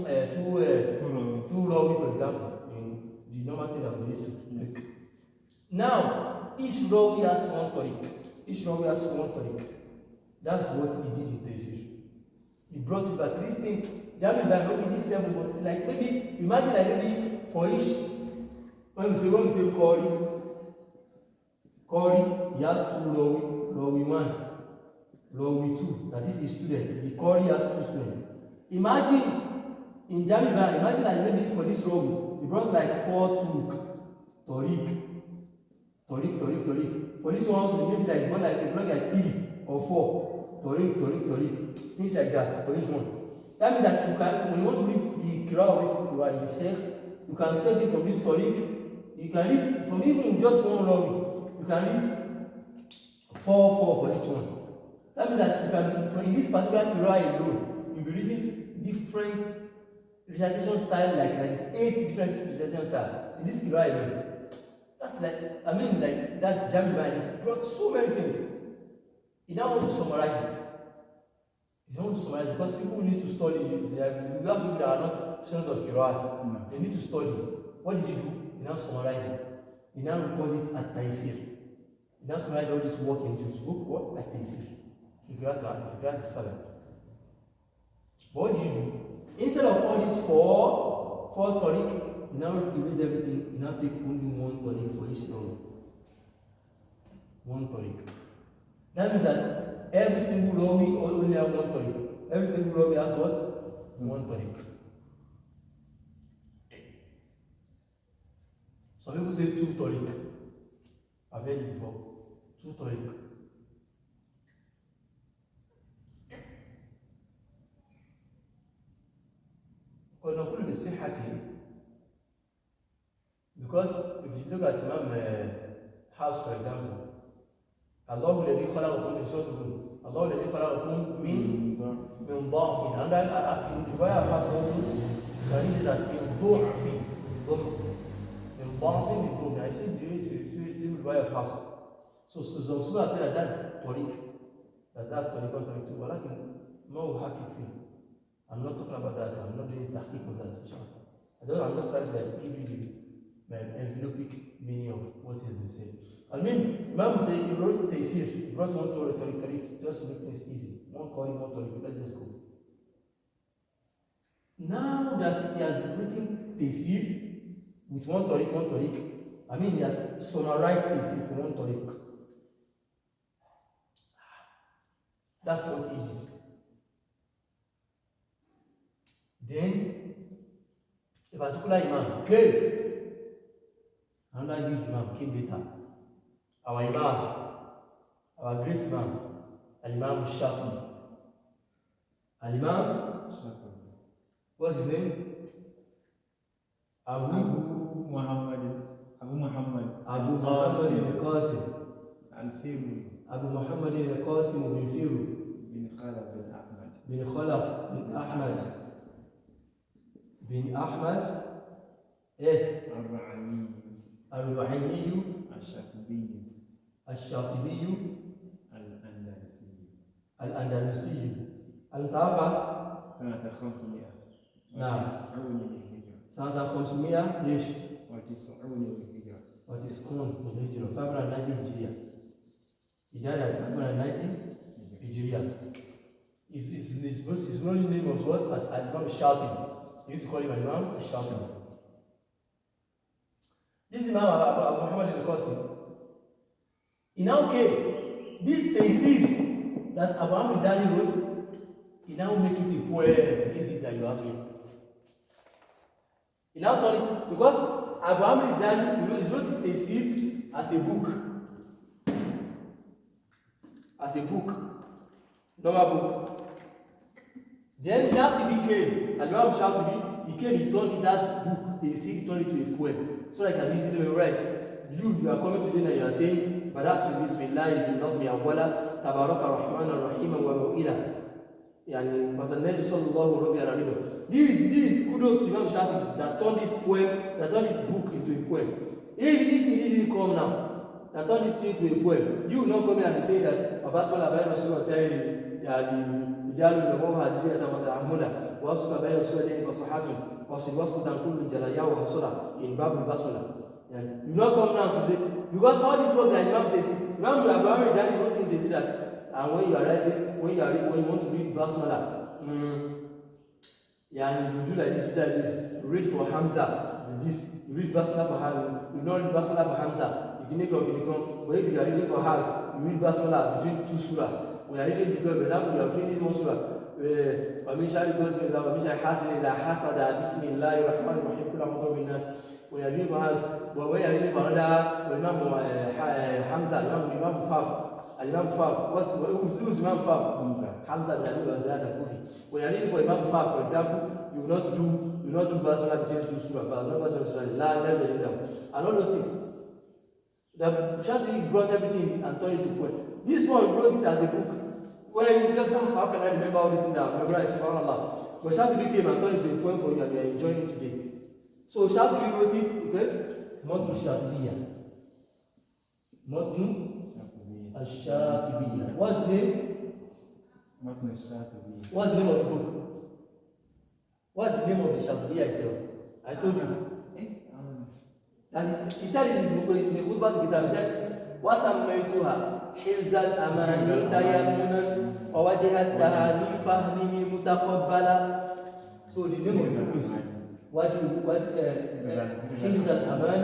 Speaker 1: rawi, for example, in the normal thing that we used to make. Now, each rawi has one tariq. Each rawi has one tariq. That's what he did in Taysir. He brought it back. This thing, Jami' Bayan, maybe this 7, but like maybe, imagine like maybe for each, when we say Qari, he has two rawi 1, rawi 2, that is his student. The Qari has 2 students. Imagine, in Jami' Bayan, imagine like maybe for this rawi, he brought like 4 tariq. For this one, maybe like one like 3 or 4. Tariq, things like that for this one. That means that you can, when you want to read the qira'ah of this Quran, the Sheikh, you can take it from this tariq. You can read from even just one rawi. You can read 4 for each one. That means that you can, from in this particular qira'ah alone, you'll be reading different recitation style, like there is 8 different recitation style in this qira'ah alone. That's like, I mean, like that's Jami' Bayan. He brought so many things. He now wants to summarize it. He don't want to summarize it because people need to study. We have people that are not students of QIRA'AAT.
Speaker 2: No.
Speaker 1: They need to study. What did he do? He now summarized it. He now recorded it at Taysir. He now summarized all this work into his book. What? At Taysir. QIRA'AAT is 7. But what did he do? Instead of all these four tariq, he now erase everything. He now take only one tariq for each rawi. One tariq. That means that every single rawi only has one tariq. Every single rawi has what? One tariq. Some people say 2 tariq. I've heard it before. 2 tariq. Because if you look at Imam House, for example, الله الذي خلقكم من صوت الله الذي خلقكم من ضعف. And in the way I have you can read it as من ضعف. من ضعف من ضعف. I said it's in the way of house. So some people have said that that's tariq. That's tariq on tariq too. ولكن ما هو حقيقي فيه. I'm not talking about that. I'm not doing tahqiq of that. I'm just trying to like give you the envelopic meaning of what he has been saying. I mean, Imam he wrote Taysir. He brought one tariq just to make things easy. One tariq, let's just go. Now that he has written Taysir with one tariq, I mean he has summarized Taysir for one tariq. That's what he did. Then a particular Imam came. Another huge Imam came later. Our Imam, our great Imam, Al-Imam Shafi. Al-Imam, what's his name? Abu Muhammad al-Qasim. Abu Muhammad al-Qasim bin Firu. bin Khalaf bin Ahmad. bin Ahmad. Al-Ru'ayni. الشاطبي الأندلسي الطافة
Speaker 2: سنة 500.
Speaker 1: نعم. سنة 500 ايش؟ و90 من الهجرة. 590 هجرية. He died at 590 Hijriya. His only name was what? As Al-Imam Shatibi. He used to call him Al-Imam Shatibi. This Imam Abu Muhammad al-Qasim, he now came. This Taysir that Abu Hamid Dali wrote, he now make it a poem. This is that you have here. He now turned it, because Abu Hamid Dali, he wrote his Taysir as a book. As a book. Normal book. Then Shatibi came. Al-Imam Shatibi, he came, he turned it, that book, Taysir, he turned it to a poem. So I can easily memorize. You are coming today and you are saying, Badatu Bismillah, if you love me, Awwala, Tabaraka Rahman Rahim wa Mu'ila. Yani, Mathanaytu Sallallahu Rabbi Al-Alido. This is kudos to Imam Shafi'i that turned this poem, that turned this book into a poem. If he didn't come now, that turned this thing to a poem, you will not come here and be saying that, Abaswala Bayan Rasulullah Ta'ala, Yani, Ijalu Lamoha, Adiliyata Mata'amula, Wasuka Bayan Rasulullah Ta'ala, وصل كل جلايا وحصلا in Babul Basmala. You not come now today because all this work that Imam Tesi, Imam Abraham Dani wrote in Tesi that, and when you are writing, when you want to read Basmala, you do like this, you read for Hamza, you read Basmala for Hamza, you don't read Basmala for Hamza, you come, but if you are reading for Hafs, you read Basmala between two surahs. When you are reading, because for example, you are finished one surah, ومن شر غاسق إذا ومن شر حاسد إذا حسد بسم الله الرحمن الرحيم كل مطلوب الناس ويريد فهذا ويريد فهذا الإمام حمزة الإمام فاف الإمام فاف who's Imam Faf Hamza bin Abi Wazat al-Kufi ويريد for Imam Faf for example you will not do basmala between two surah but not basmala la ilaha illallah and all those things. The Shatibi brought everything and turned it to poem. This one wrote it as a book. Well, just how can I remember all this thing that I've memorized? Subhanallah. But Shatibi came and turned it to a poem for you and you are enjoying it today. So Shatibi wrote it, okay? Matnu Shatibiya. Matnu Shatibiya. What's the name?
Speaker 2: Matnu Shatibiya.
Speaker 1: What's the name of the book? What's the name of the Shatibiya itself? I told you. That is, he said in his book, in the Khutbah to Kitab, he said, وَسَمَّيْتُهَا حِرْزَ الْأَمَانِ تَيَمُّنًا وَوَجْهَ التَّهَانِي فَهْمِهِ مُتَقَبَّلًا. So the name of the book is حِرْزَ الْأَمَانِ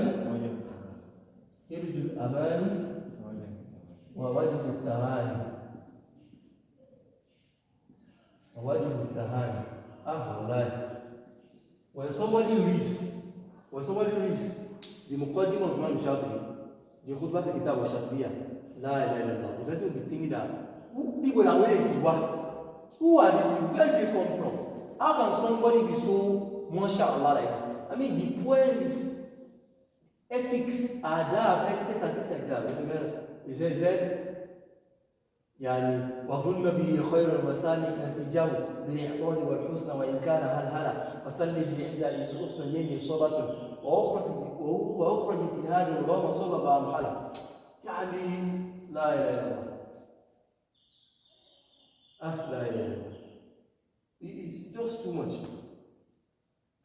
Speaker 1: حِرْزُ الْأَمَانِ وَوَجْهُ التَّهَانِي وَوَجْهُ التَّهَانِي. Wallahi. When somebody reads the Muqaddim of Imam Shatibi, the Khutbah al-Kitab of Shatibiya, La ilaha illallah, the person will be thinking that, people are waiting to what? Who are these people? Where do they come from? How can somebody be so mashallah like this? I mean, the poem is ethics, adab, etiquette and things like that. He said, يعني وظن به خير المسامح نسجه بالإحضار والحسن وإن كان هلهلا فصلي بإحدى الحسنيين صبة وأخرج اجتهاد وما صبب أمحلا. يعني لا إله إلا الله. لا إله إلا الله. It's just too much.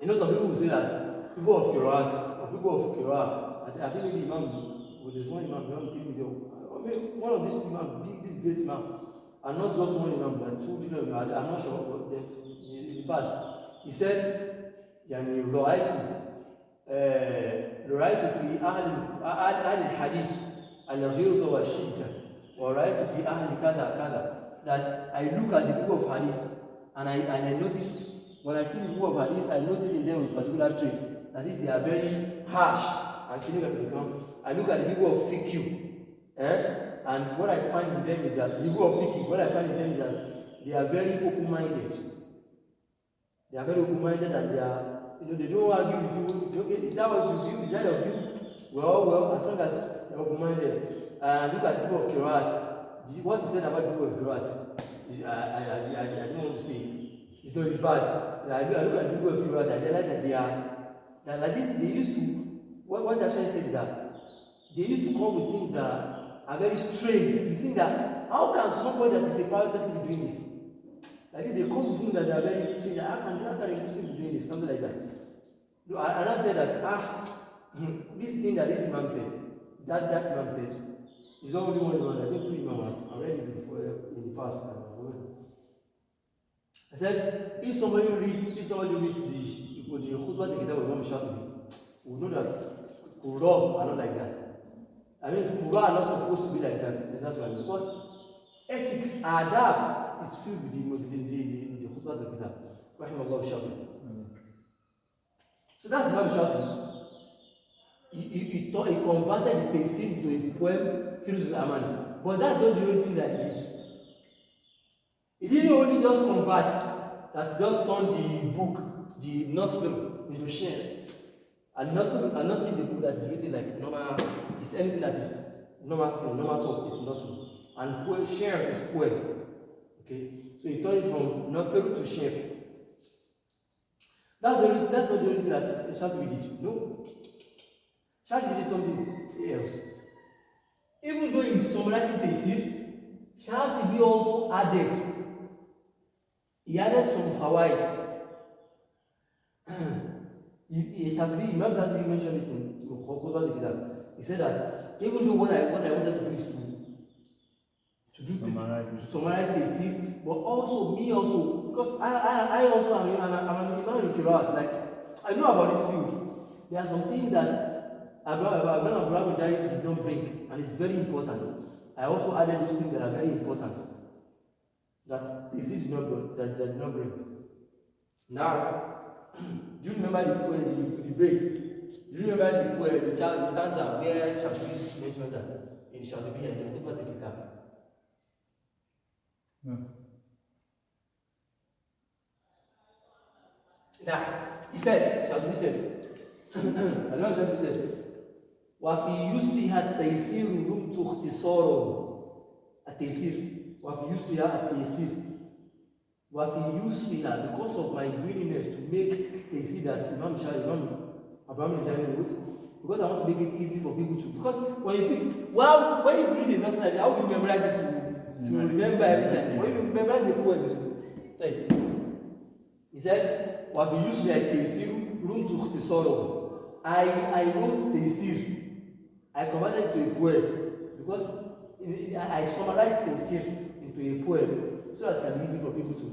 Speaker 1: You know, some people will say that people of QIRA'AT or people of QIRA'AT, I think maybe Imam, there's one Imam one of this Imam, this great Imam, and not just one Imam, but two different Imam, I'm not sure, but in the past, he said, يعني رأيت في أهل الحديث الغلظ والشدة ورأيت في أهل كذا كذا. That I look at the people of hadith and I notice, when I see the people of hadith, I notice in them a particular trait. That is, they are very harsh and killing at the ground. I look at the people of fiqh. And what I find in them is that the people of fiqh, what I find in them is that they are very open-minded. They are very open-minded and they are, they don't argue with you. Okay, is that what you view? Is that your view? Well, as long as they're open-minded. Look at the people of QIRA'AT. What he said about the people of QIRA'AT, I don't want to say it. It's not, it's bad. I look at the people of QIRA'AT and I realize that they are, that like this, they used to, what actually said is that they used to come with things that are very strange. You think that, how can somebody that is a private person be doing this? Like they come with things that are very strange. How can a Muslim be doing this? Something like that. And I said that, this thing that this Imam said, that Imam said, It's not only one Imam. I think two Imam. I read it before in the past. I said, if somebody reads the khutbah together with Imam Shafi'i, we know that Qur'an are not like that. I mean, Qur'an are not supposed to be like that. And that's why, because ethics, adab, is filled with the khutbah together. Rahimahullah Shafi'i. So that's Imam Shafi'i. He converted the Taysir into a poem, Hiruz al-Aman. But that's not the only thing that he did. He didn't only just convert, that just turned the book, the Nathir, into Sher. And Nathir is a book that is written like normal, it's anything that is normal talk, is Nathir. And Sher is poem. Okay? So he turned it from Nathir to Sher. That's not the only thing that Shatibi did. No. Shatibi did something else. Even though he's summarizing Taysir, Shatibi also added. He added some fawaid. Imam Shatibi mentioned it in Khutbah al-Kitab. He said that even though what I wanted to do is to summarize Taysir, but also me also, because I also am an Imam in QIRA'AAT. Like, I know about this field. There are some things that Abraham did not bring, and it's very important. I also added those things that are very important that Taysir did not bring. Now, do you remember the debate? Do you remember the stanza where Shafi'i mentioned that in Shafi'i and the Khutbah al-Kitab?
Speaker 2: No.
Speaker 1: Now, he said, Shafi'i said, Shafi'i said, وَفِي يُسْرِهَا التَّيْسِيرُ لُمْتُ اخْتِصَارًا التَّيْسِير وَفِي يُسْرِهَا التَّيْسِير وَفِي يُسْرِهَا, because of my willingness to make Taysir that Imam Abraham wrote, because I want to make it easy for people to, because when you pick, well, when you read a novel like that, how will you memorize it to remember everything? When you memorize a poem, he said, وَفِي يُسْرِهَا التَّيْسِيرُ لُمْتُ اخْتِصَارًا, I wrote Taysir, I converted it to a poem, because I summarized Taysir into a poem so that it can be easy for people to.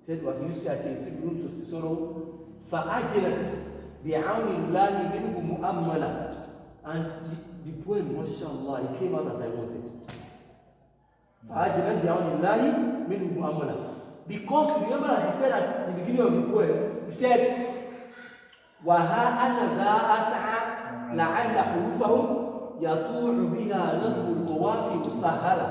Speaker 1: He said, وَفِي يُسْرِهَا التَّيْسِيرُ لُمْتُ اخْتِصَارًا فَأَجْلَتْ بِعَوْنِ اللَّهِ مِنْهُ مُؤَمَّلًا, and the poem, mashallah, it came out as I wanted. فَأَجْلَتْ بِعَوْنِ اللَّهِ مِنْهُ مُؤَمَّلًا, because remember that he said at the beginning of the poem, he said, وَهَا أَنَا ذَا أَسْعَى لَعَلَّ حُرُوفَهُمْ يَطُوعُ بِهَا نَظْمُ الْقَوَافِ مُسَهَّلًا.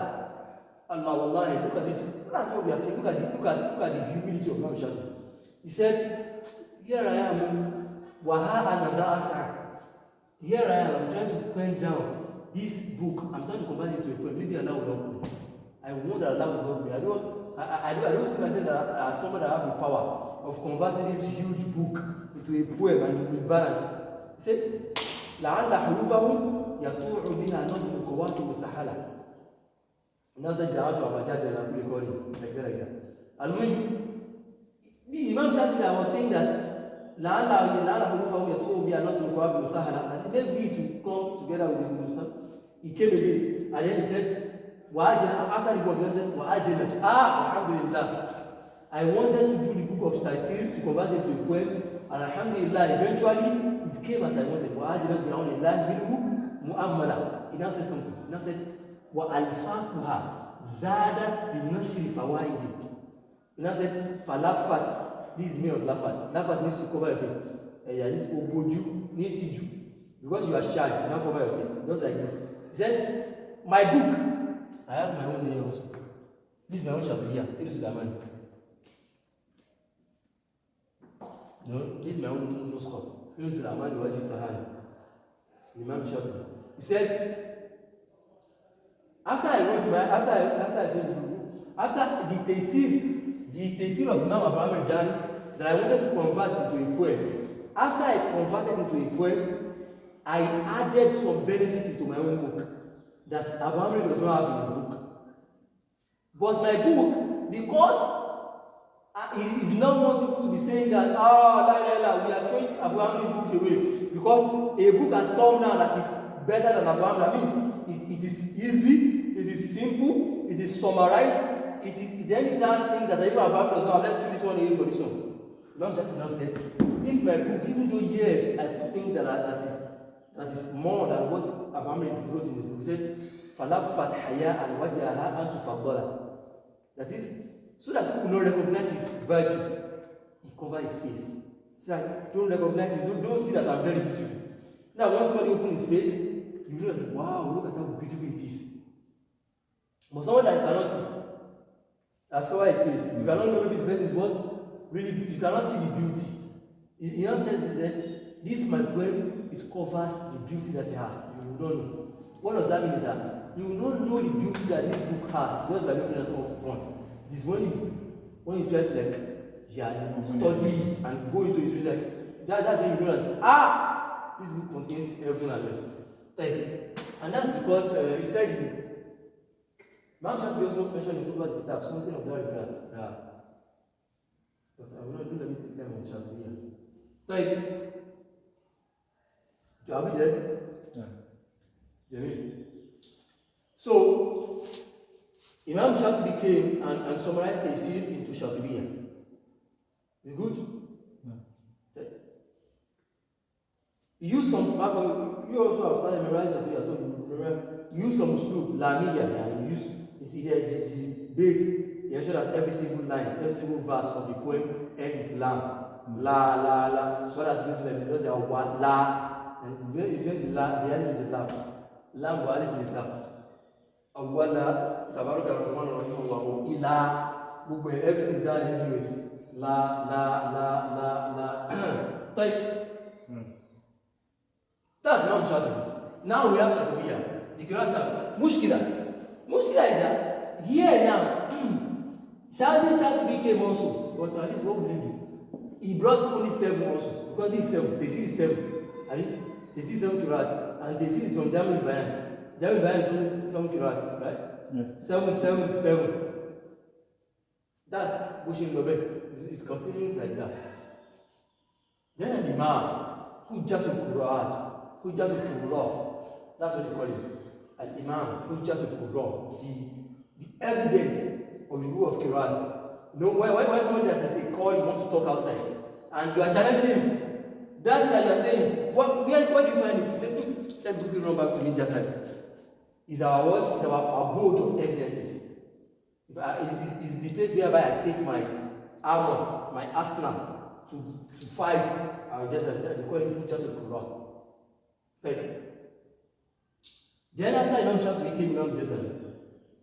Speaker 1: Allah, wallahi, look at this. That's what we are saying. Look at the humility of Imam Shafi'i. He said, here I am, وَهَا أَنَا ذَا أَسْعَى. Here I am, I'm trying to pen down this book. I'm trying to convert it into a poem. Maybe Allah will help me. I want that Allah will help me. I don't see myself as someone that has the power of converting this huge book into a poem and with balance. He said, لَعَلَّ حُرُوفَهُمْ يَطُوعُ بِهَا نَظْمُ الْقَوَافِ مُسَهَّلًا. Now said Jawatu Abajad and I'm recording like that. And the Imam Shafi'i was saying that لَعَلَّ حُرُوفَهُمْ يَطُوعُ بِهَا نَظْمُ الْقَوَافِ مُسَهَّلًا, as he made me to come together with the Muslim. He came again and then he said, after the book, he said, وَأَجِلَتْ alhamdulillah. I wanted to do the book of Taysir to convert it to a poem, and alhamdulillah, eventually it came as I wanted. وَأَجِلَتْ بِعَوْنِ اللَّهِ مِنْهُ مُؤَمَّلًا. He now said something. He now said, وَأَلْفَافُهَا زَادَتْ بِنَشْرِ فَوَائِدِ. He now said, فَلَفَّتْ. This is the meaning of lafat. Lafat means to cover your face. This oboju, nitiju. Because you are shy, you now cover your face. Just like this. He said, my book, I have my own name also. This is my own Shafi'iyah. It is the man. No, this is my own Nuskhat. It is the man who Wajib Tahan. Imam Shafi'i. He said, after I finished the book, after the Taysir of Imam Abraham done, that I wanted to convert into a poem. After I converted into a poem, I added some benefit into my own book that Abraham does not have in his book. But my book, because he did not want people to be saying that, we are throwing Abraham's book away, because a book has come now that is better than Abraham. I mean, it is easy, it is simple, it is summarized, then it has things that even about us now. Let's do this one here for this one. Imam Shafi'i now said, this is my book, even though yes, I put things that is more than what Abraham wrote in his book. He said, فَلَفَّتْ حَيَاءً وَجَهَا أَنْ تُفَضَّلَ. That is, so that people don't recognize his virtue. He covers his face. So that don't recognize me, don't see that I'm very beautiful. Now, once somebody opens his face, you know that, wow, look at how beautiful it is. But someone that you cannot see, has covered his face. You cannot know maybe the person is what? Really beautiful. You cannot see the beauty. Imam said, this is my poem, it covers the beauty that he has. You will not know. What does that mean is that you will not know the beauty that this book has just by looking at it up front. It is when you try to study it and go into it, like that's when you know that this book contains heaven and earth. And that's because he said Imam Shafi'i also mentioned in the Kitab something of that regard. But I will not do, let me take them on Shafi'i. Are we there? Yeah. Jamil. So, Imam Shafi'i came and summarized Taysir into Shatibiyyah. You good? Yeah. You use some, you also have started memorizing Shatibiyyah, so you remember, use some uslub, Lamiyya, and use the base, you ensure that every single line, every single verse of the poem ends with lam. La, la, la. What that means is because they are one, la, and if you the la, the alif is the lam. Lam wa alif is the lam. Awwala, tabaraka ar-Rahman ar-Rahim wa ila, everything is there in English. La, la, la, la, la. Type. That's not Shatibi. Now we have Shatibiyyah. The QIRA'AT. Mushkila. Mushkila is that here now, Shatibi came also, but at least what will he do? He brought only 7 also, because this is 7, they see 7. I mean, they see 7 QIRA'AT, and they see this from Jamil Bayan. Jamil Bayan is only 7 QIRA'AT, right? Yes. 7, 7, 7. That's Bushin Babe. It continues like that. Then an Imam, Hujjatul QIRA'AT, Hujjatul Qurra, that's what they call him. An Imam, Hujjatul Qurra, the evidence of the rule of QIRA'AT. No, when somebody that is a call, you want to talk outside, and you are challenging him, that's that you are saying, where do you find it? You say, let me run back to me just like is our words, is our abode of evidences. Is the place whereby I take my armor, my arsenal to fight. Just like that, they call it Hujjatul Qurra. Then after Imam Shafi'i became Imam Jazari,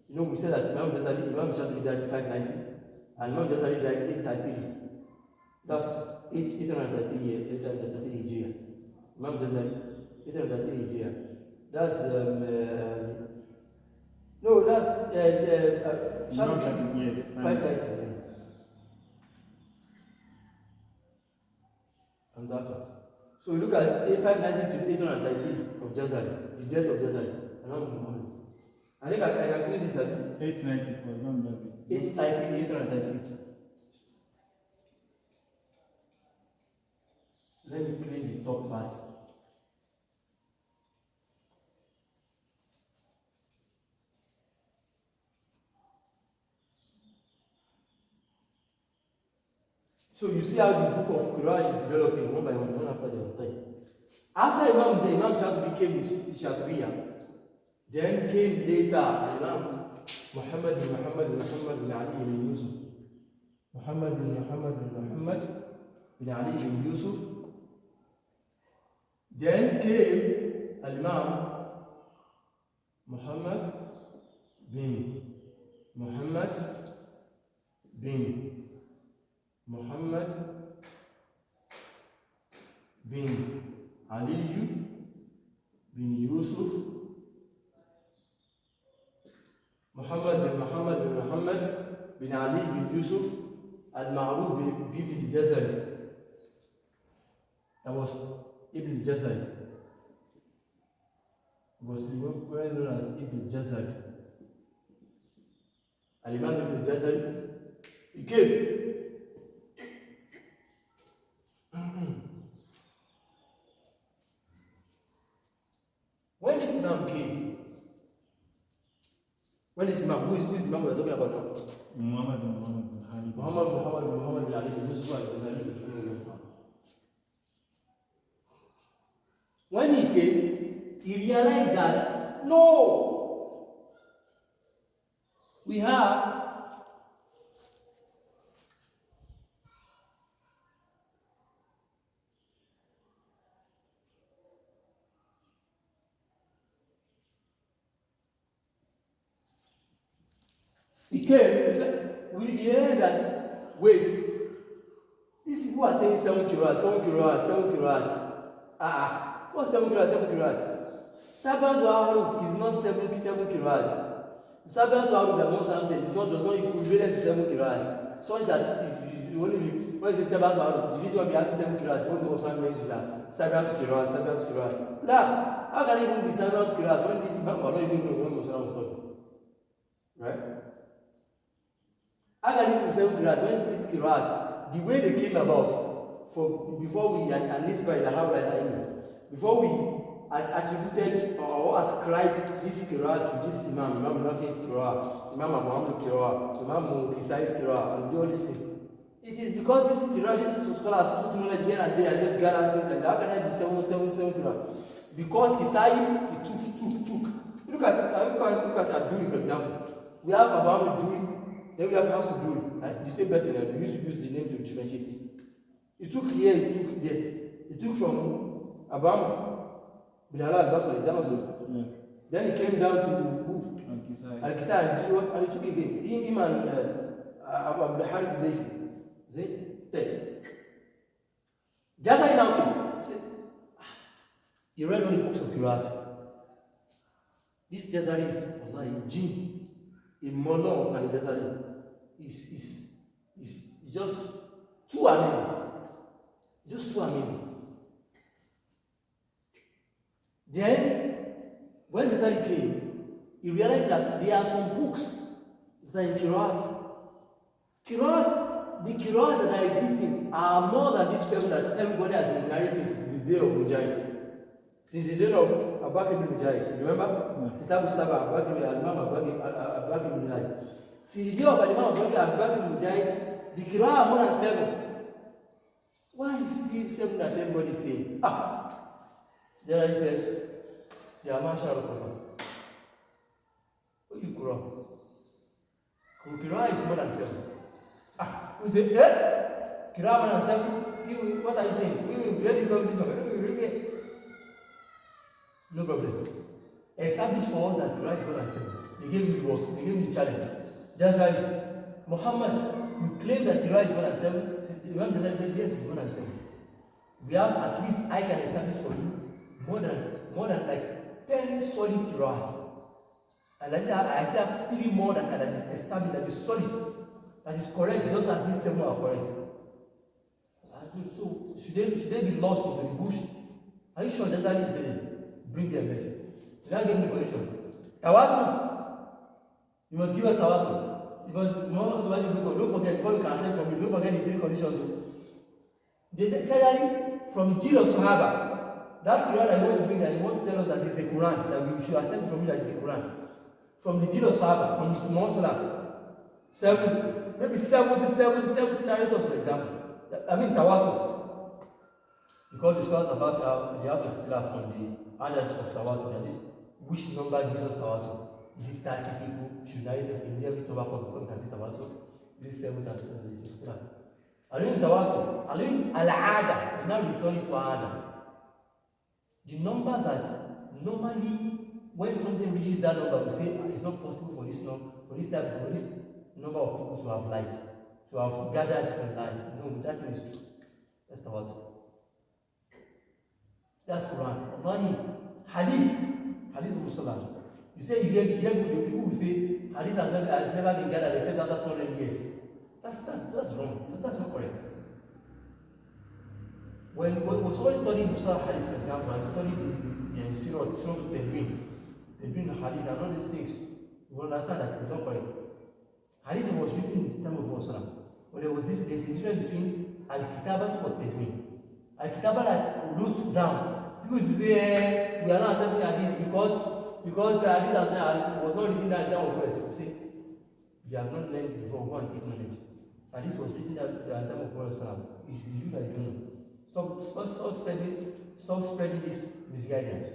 Speaker 1: we said that Imam Shafi'i died 590, and Imam Jazari died 833. That's 833 Hijriya. Imam Jazari, 833 Hijriya. That's Shafi'i, 590. And that fact. So we look at 590 to 833 of Jazari, the death of Jazari. I think I can clean this at
Speaker 2: 894, Imam Jazari.
Speaker 1: 833. Let me clean the top part. So you see how the book of QIRA'AT is developing one by one after the other time. After Imam Shafi'i became Shatibiyyah, then came later Imam Muhammad bin Ali bin Yusuf. Muhammad bin Ali bin Yusuf. Then came Imam Muhammad bin Ali bin Yusuf. Muhammad bin Ali bin Yusuf al-Ma'ruf bin Jazari. That was Ibn Jazari. Was well known as Ibn Jazari. Al-Imam Ibn Jazari, he came. When this Imam came, When this Imam, who is the Imam we are talking about now?
Speaker 2: Muhammad bin Ali.
Speaker 1: Muhammad bin Ali, this is what when he came, he realized that no, we have he realized that wait, these people are saying 7 QIRA'AAT. What's 7 QIRA'AAT? Sabbath to Haruf is not 7 QIRA'AAT. Sabbath to Haruf, that Moses said, does not equivalent to 7 QIRA'AAT. So that if you only be, when you say Sabbath to Haruf, this one be having 7 QIRA'AAT. What Moses means is that Sabbath to QIRA'AAT. Now, how can it even be Sabbath to QIRA'AAT when this Imam are not even know when Moses was talking? Right? How can it be 7 QIRA'AAT when this QIRA'AAT, the way they came about, before we and this by the Hawla, before we attributed or ascribed this Qira'at to this Imam Nafi's Qira'at, Imam Abu Hamd's Qira'at, Imam Kisai's Qira'at, and all this thing. It is because this Qira'at, these scholars took knowledge here and there and just gathered things like that. How can I be 7 Qira'at? Because Kisai, he took. Look at Abdul, for example. We have Abu Hamd, then we have House Abdul, right? The same person, and we used to use the name to differentiate it. He took here, he took there. He took from Abam bin al-Basri, is that not so?
Speaker 2: Yeah.
Speaker 1: Then he came down to who? Al-Kisai, and did what? And he took again. Him and Abu Harith al-Laythi. See? Then. Jazari now came. He said, he read all the books of Qira'at. This Jazari is, Allah, jinn, a Molo and a Jazari. Is just too amazing. Just too amazing. Then, when Jazari came, he realized that there are some books that are in Qira'at. The Qira'at that are existing are more than these 7 that everybody has been narrating since the day of Mujahid. Since the day of Abu Bakr ibn Mujahid. Remember? Kitab al-Saba, Abu Bakr ibn Mujahid. Since the day of Imam Abu Bakr ibn Mujahid, the Qira'at are more than 7. Why is it 7 that everybody is saying? Then I said, they are Masha al-Quran. What you Quran? Quran is more than 7. We say, Quran more than 7? What are you saying? Where do you come this one? No problem. Establish for us that Quran is more than 7. They gave me the work, they gave me the challenge. Jazari, Muhammad, you claim that Quran is more than 7? Imam Jazari said, yes, it's more than 7. We have, at least I can establish for you, more than like 10 solid Qira'at. And I actually have 3 more that is established, that is solid, that is correct, just as these 7 are correct. So should they be lost into the bush? Are you sure that's what he said? Bring their message. You now give me the question. Tawatu. You must give us Tawatu. Because don't forget, before we can accept from you, don't forget the 3 conditions. Essentially, from the Jil of Sahaba, that's Quran that you want to bring, and you want to tell us that it's a Quran, that we should accept from you that it's a Quran. From the Jil of Sahaba, from the Muhammad 7, maybe 70 narrators, for example. I mean, Tawatu. Because the scholars about they have a khilaf on the adad of Tawatu, that is, which number gives us Tawatu. Is it 30 people? Should narrate in every tobacco because we can say Tawatu? Is it 7 times 7? Is it 3? Alim Tawatu, Alim Al-Ada, we now return it to Ada. The number that normally, when something reaches that number, we say it's not possible for this number of people to have light, to have gathered online. No, that thing is true. That's Tawatu. That's Quran. Wallahi, Hadith of Muslim. You say you hear the people who say Hadith has never been gathered except after 200 years. That's wrong. That's not correct. When somebody studies Muslim Hadith, for example, and study the Surah the Hadith and all these things, you will understand that it's not correct. Hadith was written in the time of Muslim, but there's a difference between Al-Kitabah and Tadween. Al-Kitabah that wrote down. People say, we are not accepting Hadith because because this was not written that down words. You say, if you have not learned before, go and take knowledge. And this was written at the time of Prophet Salam. It's you that you don't know. Stop spreading this misguidance.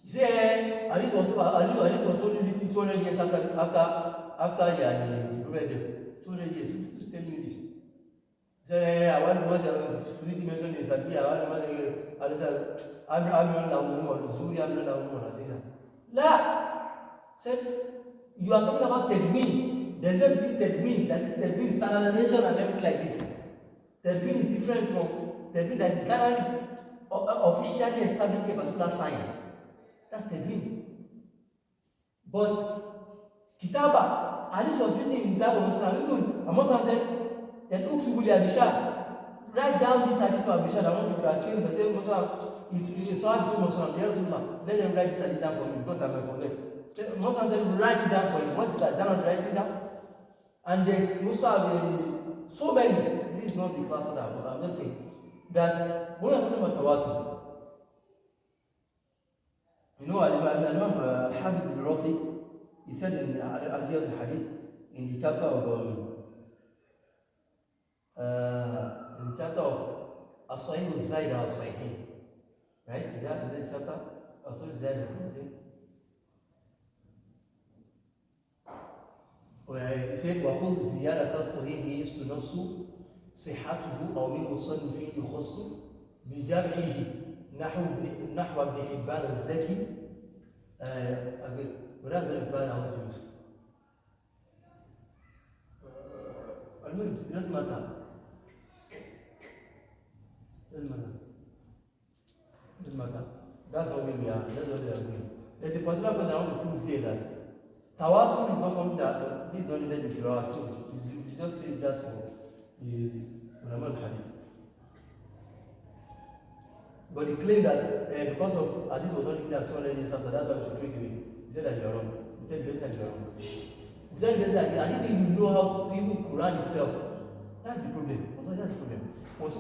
Speaker 1: You say, and this was only written 200 years after the Prophet death. 200 years. Who's telling you this? Say, I want to mention this. You are talking about tadween. There's no between tadween, that is tadween standardization and everything like this. Tadween is different from tadween that is currently officially establishing a particular science. That's tadween. But kitaba, and this was written in the time of Muslim. Even a Muslim said, "Then uktubu li Abishar." Write down this hadith for Abishar. I want you to achieve the same Muslim. You saw it to Muslim. Let them write this hadith down for me because I may forget. Muslim said, write it down for you. What is that? Is that not writing down? And there's Muslim, so many. This is not the class for that, but I'm just saying that when we're talking about tawatur, you know, Al-Imam Hafiz al-Iraqi, he said in Al-Fiyat al-Hadith, in the chapter of As-Sahih al-Zayd al-Sahihin, right? Is that the chapter? As-Sahih al-Zayd al-Sahihin. Where he said, وَخُذْ زِيَادَةَ الصَّحِيحِ يَسْتُنَصُّ صِحَّتُهُ أَوْ مِنْ مُصَنِّفٍ يُخَصُّ بِجَمْعِهِ نحو ابن حبان الزكي. ولا ذلك بان عن الجلوس. المهم doesn't matter. Doesn't matter. That's how we are. That's what we are doing. There's a particular point I want to prove here that tawatur is not something that this is not needed in QIRA'AAT, so you just leave that for the ulama al-hadith. But he claimed that because of this was only there 200 years after, that's why we should throw it away. He said that you are wrong. He said that you are wrong. He said that I didn't even know how even Quran itself. That's the problem. That's the problem. When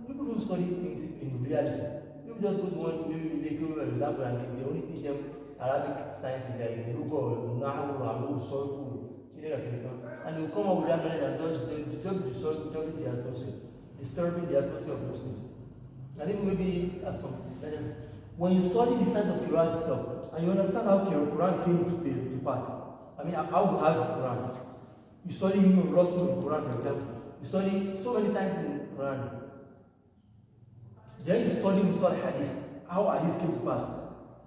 Speaker 1: people don't study things in reality. People just go to one maybe for example, and they only teach them Arabic sciences like Lugo, Nahu, Aru, Solfu, and they will come up with that knowledge and disturbing the atmosphere of Muslims. And even maybe as some when you study the science of Quran itself and you understand how Quran came to pass. I mean, how we have the Quran. You study Rasul in Quran, for example. You study so many sciences in Quran. Then you study Mustal Hadith, how Hadith came to pass.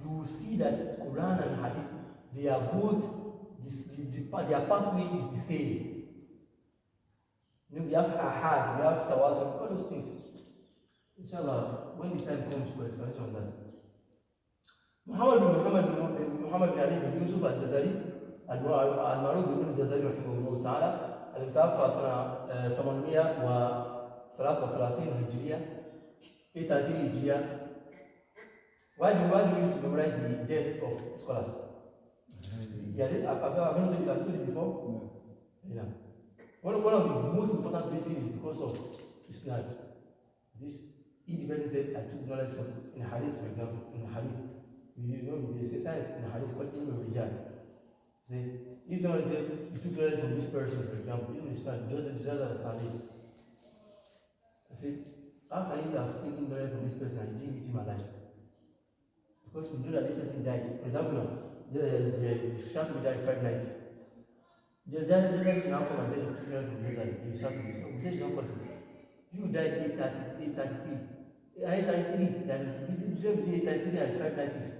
Speaker 1: You will see that Quran and Hadith, they are both their pathway is the same. You know, we have Ahad, we have Tawatur, all those things. Inshallah, when the time comes, we'll expand on that. Muhammad bin Ali bin Yusuf al-Jazari, al-Marud bin al-Jazari rahimahullah ta'ala, al-Mutawaffa sana 833 Hijriya, 833 Hijriya. Why do you use to memorize the death of scholars? Yeah, I've told you before? Yeah. One of the most important reasons is because of Islam. If the person said, I took knowledge from, in Hadith, for example, in Hadith, you know, there's a science in Hadith called Ilm al-Rijal. If somebody said, you took knowledge from this person, for example, Ilm al-Islam, just understand it. I said, how can you have taken knowledge from this person and you didn't meet him alive? Because we know that this person died. For example, the Shatu died 590. Just now come and say, you took knowledge from this and you Shatu. So we say it's not possible. You died 833. 833, then you say 833 and 590s.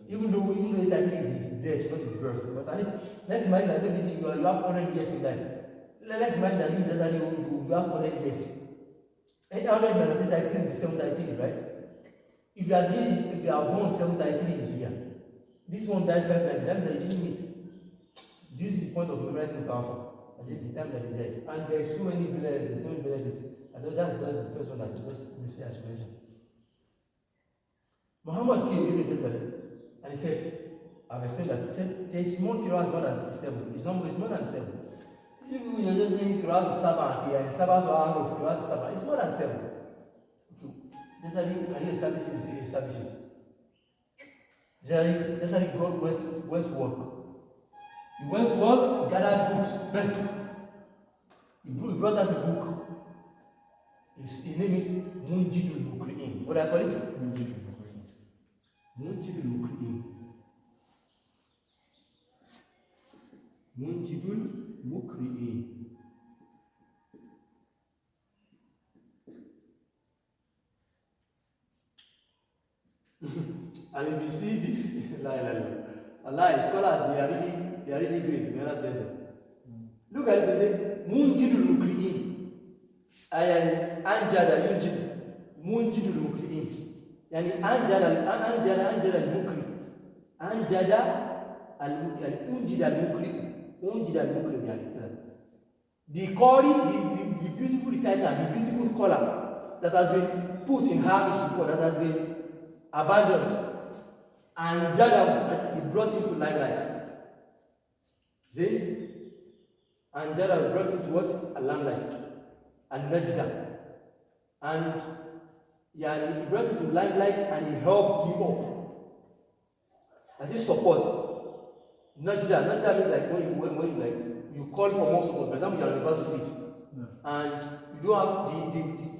Speaker 1: Even though 833 is his death, not his birth. But at least, let's imagine that maybe you have 100 years in life. Let's imagine that you have 100 years. 800 minus 833 will be 733, right? If you are born 733 in Nigeria, this one died 590, that means that you didn't meet. Do you see the point of memorizing Mutawafa? At least the time that you died. And there's so many benefits. I thought that's the first one that you say I should mention. Muhammad came and he said, I've explained that. He said, there is more Qiraat more than 7. It's more than 7. Even you're just saying Qiraat Saba here, and Saba to our of Qiraat Saba, it's more than 7. Can you establish it? You say establish it. Necessarily God went to work. He went to work, he gathered books. He brought out the book. He named it Munjidul Mukri'in. What do I call it? Munjidul Mukri'in. Munjidul Mukri'in. And if you see this, Allah, scholars, they are really great. May Allah bless them. Look at this, it says, Munjidul Mukri'in. Anjada Yunjidu. Munjidul Mukri'in. Yani Anjada al-Mukri. Anjada al-Unjida al-Mukri. Unjida al-Mukri. The Qari, the beautiful reciter, the beautiful scholar that has been put in Hamish before, that has been abandoned, and Jada, that he brought him to limelight. See? And Jada brought him to what? A limelight. And Najda. And he brought him to limelight and he helped him up. And this support. Najda means like when you call for more support. For example, you are about to feed. And you don't have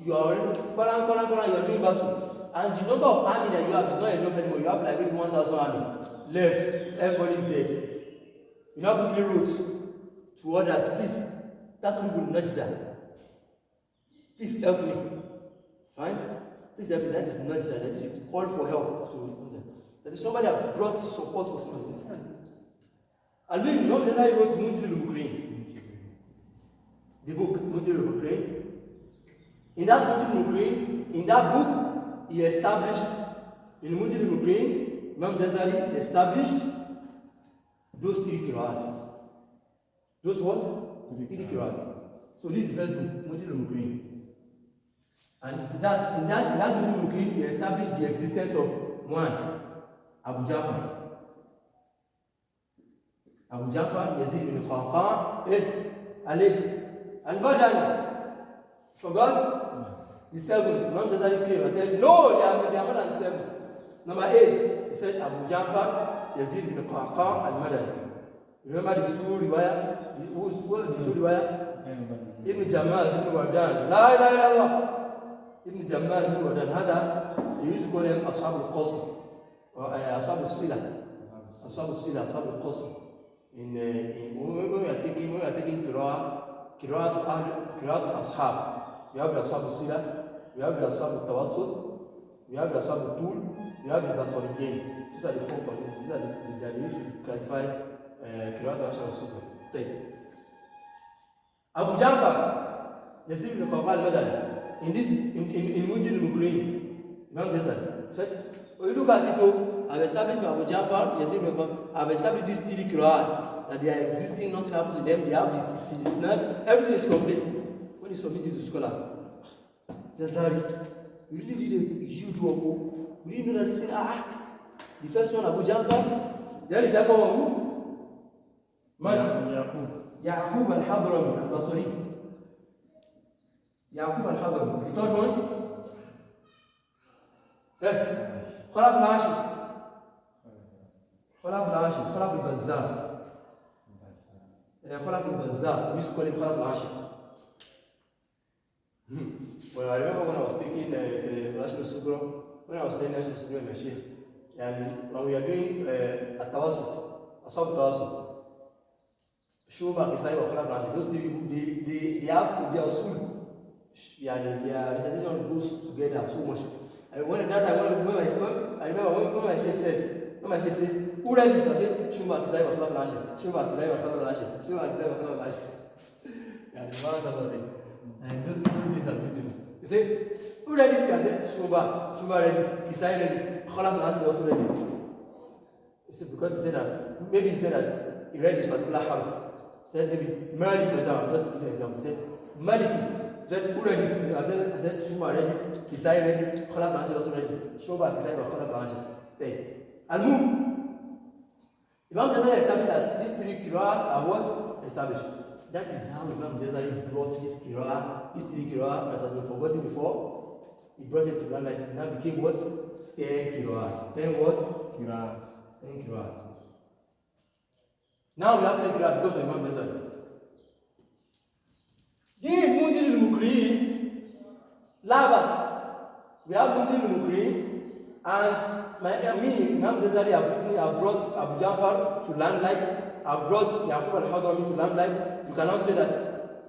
Speaker 1: you are already you are doing battle. And the number of army that you have is not enough anymore. You have like maybe 1,000 army left. Everybody is dead. You now quickly wrote to others, please, that will nudge that. Please help me. Fine? Please help me. That is nudge that. That is you call for help. So that is somebody that brought support for somebody. And maybe you know that's how he wrote Munjidul Mukri'in. The book, Munjidul Mukri'in. In that Munjidul Mukri'in, in that book, he established, in Munjidul Mukri'in, Imam Jazari established those 3 QIRA'AT. Those what? 3 QIRA'AT. So this is the first book, Munjidul Mukri'in. And in that Munjidul Mukri'in, he established the existence of one, Abu Ja'far. Abu Ja'far, Yazid ibn Qa'qa', Ali, Al-Badani. Forgot? The 7th, Imam Jazari came and said, no, they are more than 7. Number 8, he said Abu Ja'far, Yazid ibn Qa'qa' al-Madani. Remember the two riwayah? Who's the two riwayah? Ibn Jammaz ibn Wardan. La ilaha illallah. Ibn Jammaz ibn Wardan. Hada, they used to call them Ashab al-Qasr. Or Ashab al-Sila. Ashab al-Sila, Ashab al-Qasr. When we are taking Qira'at al-Ashab. We have the Ashab al-Sila, we have the Ashab al-Tawassut, we have the Ashab al-Tul, we have the Basariyin. These are the 4 points. These are the used to classify Qira'at al-Ashab al-Sila. Abu Ja'far, Yazid ibn Qa'qa' al-Madani, in Munjidul Mukri'in, Imam Jazari said, when you look at it, I've established Abu Ja'far, Yazid ibn Qa'qa', I've established these 3 Qira'at, that they are existing, nothing happens to them, they have this snap, everything is complete. When he submitted to scholars, Jazari, you really did a huge work. We didn't know that they said, the first one, Abu Ja'far, then the second one, who? Ya'qub al-Hadrami al-Basri. Ya'qub al-Hadrami. The third one? Khalaf al-Ashir. Khalaf al-Ashir. Khalaf al-Bazzar. Khalaf al-Bazzar. We used to call him Khalaf al-Ashir. Well, I remember when I was taking National Sugro, when I was taking National Sugro in my shift, and when we are doing At-Tawassut, Ashab al-Tawassut, Shuba, Isai, or Khalaf al-Ashir, those people, they have their usul, their recitation goes together so much. And when my chef said, when my chef says, who read it? I said, Shuba, Isai, or Khalaf al-Ashir, Shuba, Isai, or Khalaf al-Ashir, Shuba, Isai, or Khalaf al-Ashir. And the man and those things are beautiful. You say, who read this? I said, Shuba read it, Kisai read it, Khalaf al-Ashir also read it. You see, because he said that, maybe he said that he read this particular half. He said, maybe Malik, for example, just give an example. He said, Maliki. He said, who read it? I said, Shuba read it, Kisai read it, Khalaf al-Ashir also read it. Shuba, Kisai, or Khalaf al-Ashir. Then, Al-Mum. Imam Jazari established that these 3 Qira'at are what? Established. That is how Imam Jazari brought this 3 Qira'at that has been forgotten before. He brought it to one life. It now became what? 10 Qira'at. 10 what?
Speaker 2: Qira'at.
Speaker 1: 10 qiraat. Now we have 10 qiraat because of Imam Ghazali. This is Mujil al-Mukri, Labas. We have Mujil al-Mukri, and Imam Ghazali have brought Abu Ja'far to limelight, have brought Yaqub al-Hadrami to limelight. You can now say that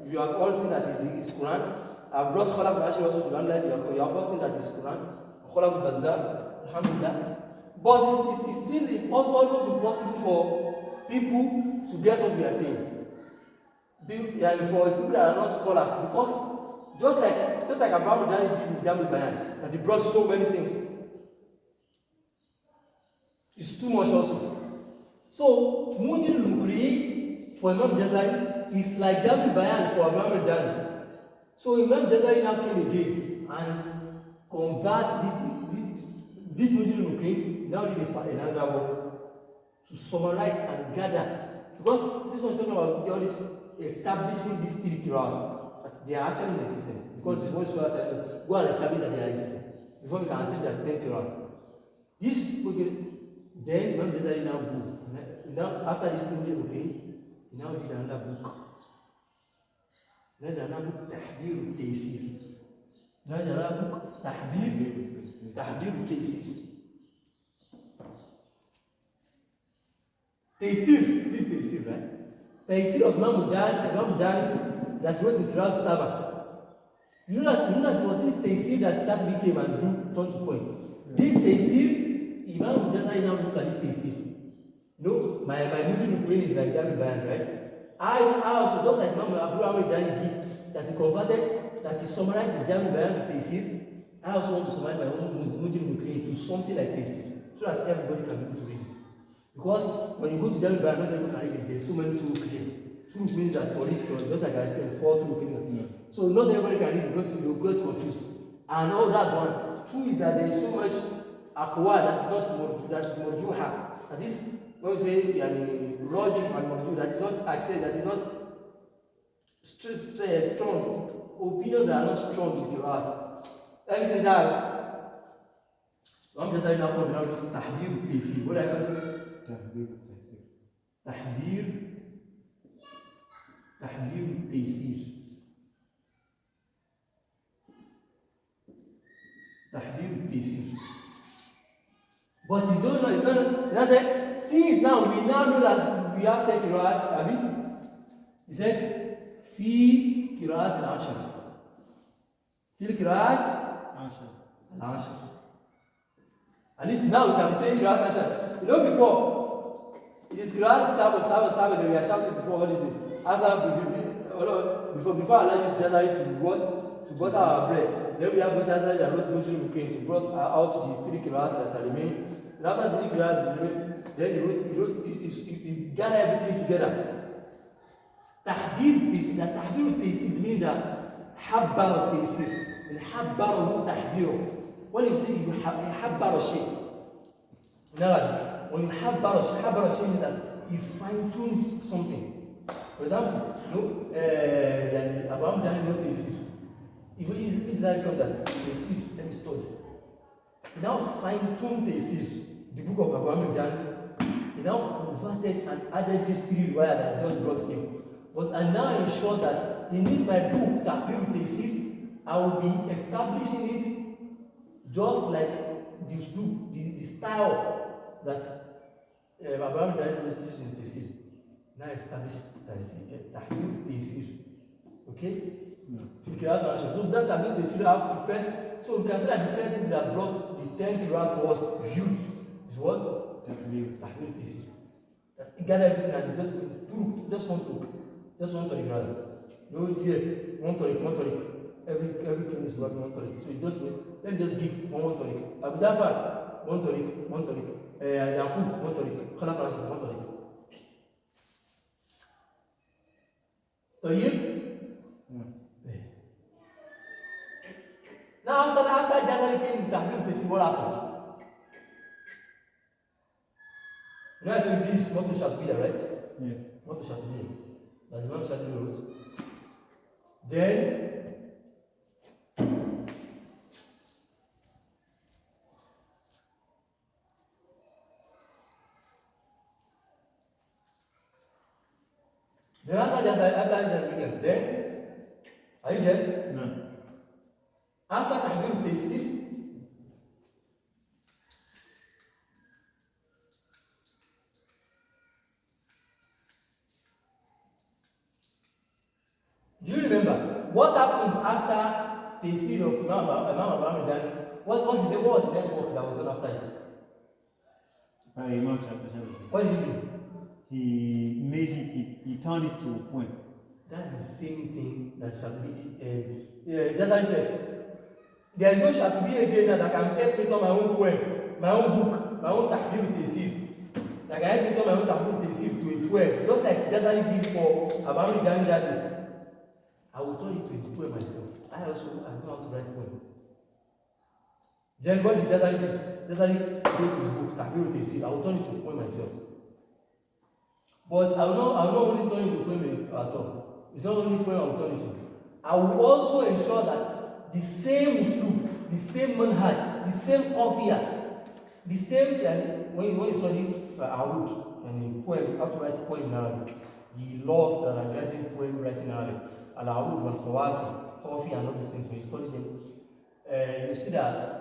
Speaker 1: you have all seen that is Quran. I've brought Khalaf al-Ashir also to limelight. You have all seen that is Quran. Khalaf al-Bazzar, alhamdulillah. But it's still almost impossible for people to get what we are saying. And for people that are not scholars, because just like Abraham did in Jamil Bayan, that he brought so many things. It's too much also. So Mujil al-Mukri for Imam Ghazali is like Jamil Bayan for Abraham al-Dani. So Imam Ghazali now came again and convert this Mujil al-Mukri, now did another work to summarize and gather. Because this was talking about all this establishing these 3 qiraats, that they are actually in existence. Because the most scholars say, go and establish that they are existing before we can accept that 10 qiraats. This, okay, then Imam Ghazali now go. Now, after this Mujil al-Mukri, he now did another book. Then another book, Tahbir al-Taysir. Then another book, Tahbir al-Taysir. Taysir, this Taysir, right? Taysir of Imam Dani that wrote in Qiraat Saba. You know that it was this Taysir that Shatibi came and turned to point. This Taysir, Imam Ghazali now look at this Taysir. You know, my Mujil al-Mukri is like Jamil Bayan, right? I also, just like Imam Abu Amr Dani did, that he converted, that he summarized the Jamil Bayan to Taysir. I also want to summarize my own Mujil al-Mukri into something like Taysir, so that everybody can be able to read it. Because when you go to Jamil Bayan, not everyone can read it. There's so many tools here. Tools means that just like I explained, 4 tools. So not everybody can read it because you'll get confused. And that's one. 2 is that there is so much aqwa that is not marjuha. That is, when we say rajih and marjuh, that is not accepted, that is not strong. Opinions that are not strong in Qiraat. Everything is hard. I'm just saying now to Tahbir al-Taysir. What do I call it? تحبير التيسير. تحبير التيسير. But it's not said, since now we now know that we have 10 qiraat, Abi. He said, في قراءات العشر. في القراءات العشر. At least now we can say قراءات العشر. You know before, it is Qiraat Saba, they were shouting before all this. Before Allah used January to butter our bread. Then we have January that wrote Muslim Ukraine to brought out the 3 qiraats that remain. And after the 3 qiraats remain, then he gathered everything together. Tahbir al-Taysir, meaning that Habbar al-Taysir. And Habbar al-Tahbir. When you say you Habbar al-Shay, in Arabic, when you Habbar al-Shay means that he fine-tuned something. For example, Abraham Dani wrote Taysir. It's like that. Taysir, let me study. He now fine-tuned Taysir, the book of Abraham Dani. He now converted and added these 3 riwayat that he just brought here. But I now ensure that in this my book, Tahbir al-Taysir, I will be establishing it just like the style that Abraham Dani was using in Taysir. Now establish Tahbir al-Taysir. Okay? So that Tahbir al-Taysir have the first. So we can say that the first book that brought the 10 qiraat for us huge is what? Tahbir al-Taysir. That gather everything and just one book. Just one tariq rather. No here, one tariq. Every king is working one tariq. So it just let me just give one tariq. Abu Ja'far, one tariq. Yaqub, one tariq. Khalaf al-Ashir, one tariq. طيب. Now after January came with Tahbir al-Taysir, what happened? You know I told you this Motu Shatibiya, right?
Speaker 2: Yes.
Speaker 1: Motu Shatibiya. That's Imam Shatibi wrote. Then Then after that, then, are you there?
Speaker 2: No.
Speaker 1: After tahbir taysir, do you remember what happened after taysir of Imam Abraham Dani? What was the next work that was done after it? What did he do?
Speaker 2: He made it, he turned it to a poem.
Speaker 1: That's the same thing that Shatubi just as I said. There is no Shatubi again that can help me turn my own poem, my own book, my own tahbir taysir. That can help me turn my own tahbir taysir to a poem. Just like Jazari did for Abraham Dani that day. I will turn it to a poem myself. I know how to write poem. Then what did Jazari do? Jazari wrote his book, tahbir taysir. I will turn it to a poem myself. But I will not only turn it to poem at all. It's not only poem I will turn it to. I will also ensure that the same uslub, the same manhaj, the same qafiyah, the same when you study Arud and poem, how to write poem in Arabic, the laws that are guiding poem writing in Arabic, al-Arud wal-Qawafi, qafiyah and all these things, when you study them, you see that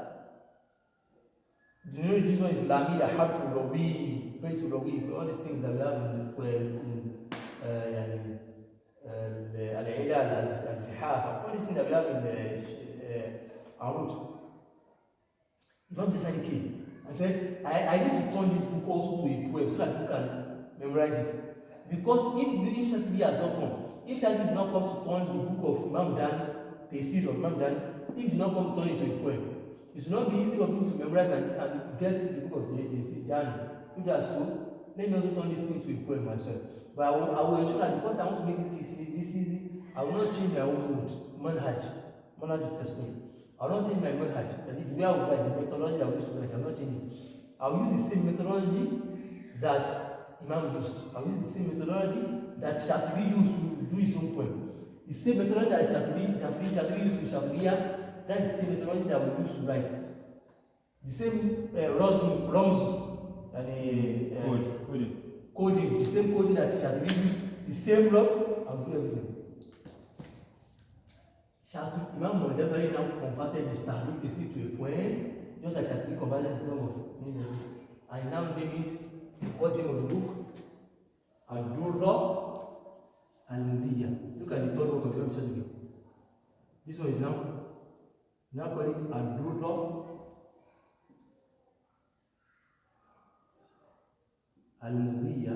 Speaker 1: you know this one is Lamida, Harfu, Rawi, Baitu Rawi, all these things that we have in Al-Ilal, Al-Zihaf, all these things that we have in Arud. Imam Desani came and said, I need to turn this book also to a poem so that you can memorize it. Because if Shatibi has not come, if Shatibi did not come to turn the book of Imam Dan, the seed of Imam Dan, if he did not come to turn it to a poem, it will not be easy for people to memorize and get the book of the Dan. If that's so, let me also turn this thing to a poem myself. But I will ensure that because I want to make it easy, I will not change my own mood, manhaj tasnif. I will not change my manhaj. The way I will write, the methodology that I used to write, I will not change it. I will use the same methodology that Imam used. I will use the same methodology that Shatibi used to do his own poem. The same methodology that Shatibi used in Shatibiya, that's the same methodology that we used to write. The same Ramzu and coding, the same coding that Shatibi used, the same law, I will do everything. Imam Mordefari now converted the tahbir taysir to a poem, just like Shatibi converted the poem of and now name it, what's the name of the book? Al-Durra Al-Mudiyya. Look at the third word of Imam Shatibi. This one is now call it Al-Durra Al-Mudiyya.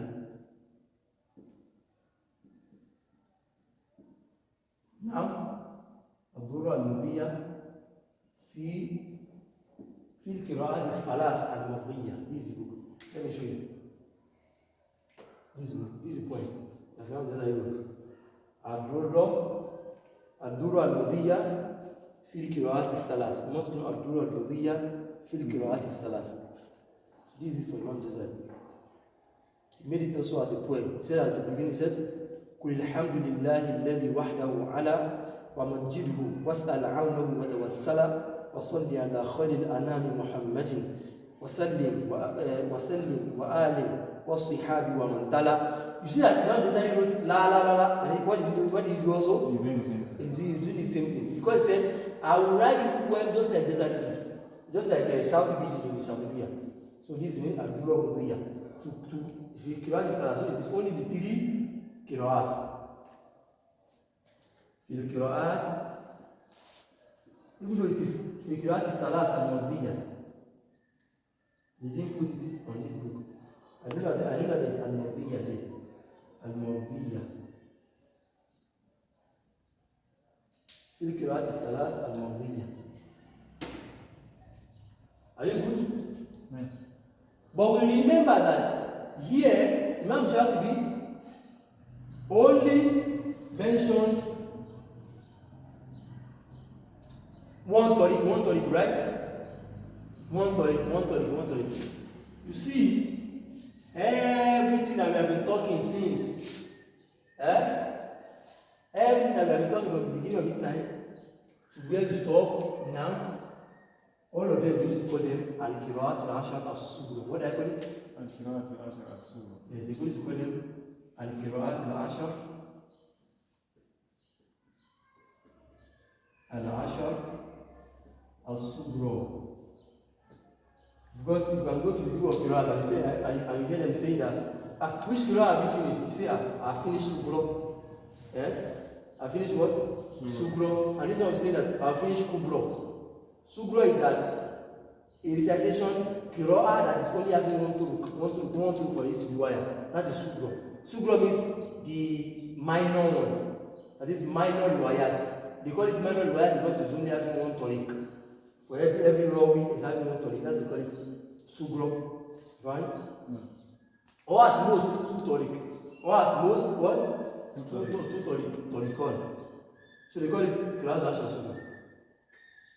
Speaker 1: Now الدورة المضية في القراءات الثلاث المضية. This is book. Let me show you. This is a point. That's how I wrote. الدورة المضية في القراءات الثلاث. Must know الدورة المضية في القراءات الثلاث. This is for Imam Jazari. He made it also as a poem. He said at the beginning, he said, قل الحمد لله الذي وحده على ومجده واسأل عونه وتوسل وصلي على خير الأنام محمد وسلم وآل والصحاب ومن تلا. You see that Imam Jazari wrote la la la la, and what did he do also? He's doing the same thing. Because he said, I will write this poem just like Jazari did, just like Shatibi did in Shatibiya. So this means Al-Durra Mudiyya. If you Qiraat is so it is only the three Qiraat. في القراءات even though it is في القراءات الثلاث المرضية, they didn't put it on this book. I know that there's المرضية there. المرضية في القراءات الثلاث المرضية. Are you good?
Speaker 2: Right.
Speaker 1: But we remember that here Imam Shatibi only mentioned one tariq, right? One tariq. You see, everything that we have been talking since, everything that we have been talking from the beginning of this time to where we stop now, all of them we used to call them al-qiraat al-ashar as-sughra. What do I call it?
Speaker 2: Al-qiraat al-ashar as-sughra.
Speaker 1: Yes, they used to call them al-qiraat al-ashar al-ashar al-sughra. Because you can go to the book of Qiraat and you say, and you hear them saying that, which Qiraat have you finished? You say, I finished Sughra. Yeah? I finished what? Sughra. And this one will say that I finished Kubra. Sughra is that a recitation, Qiraat that is only having one turuk for each riwayah. That is Sughra. Sughra means the minor one. That is minor riwayat. They call it minor riwayat because it's only having one tariq. For every rawi is having one tariq. That's what we call it Sughra. Right? Or at most two tariq. Or at most what? Two tariqon. So they call it Qiraat al-Ashar Sughra.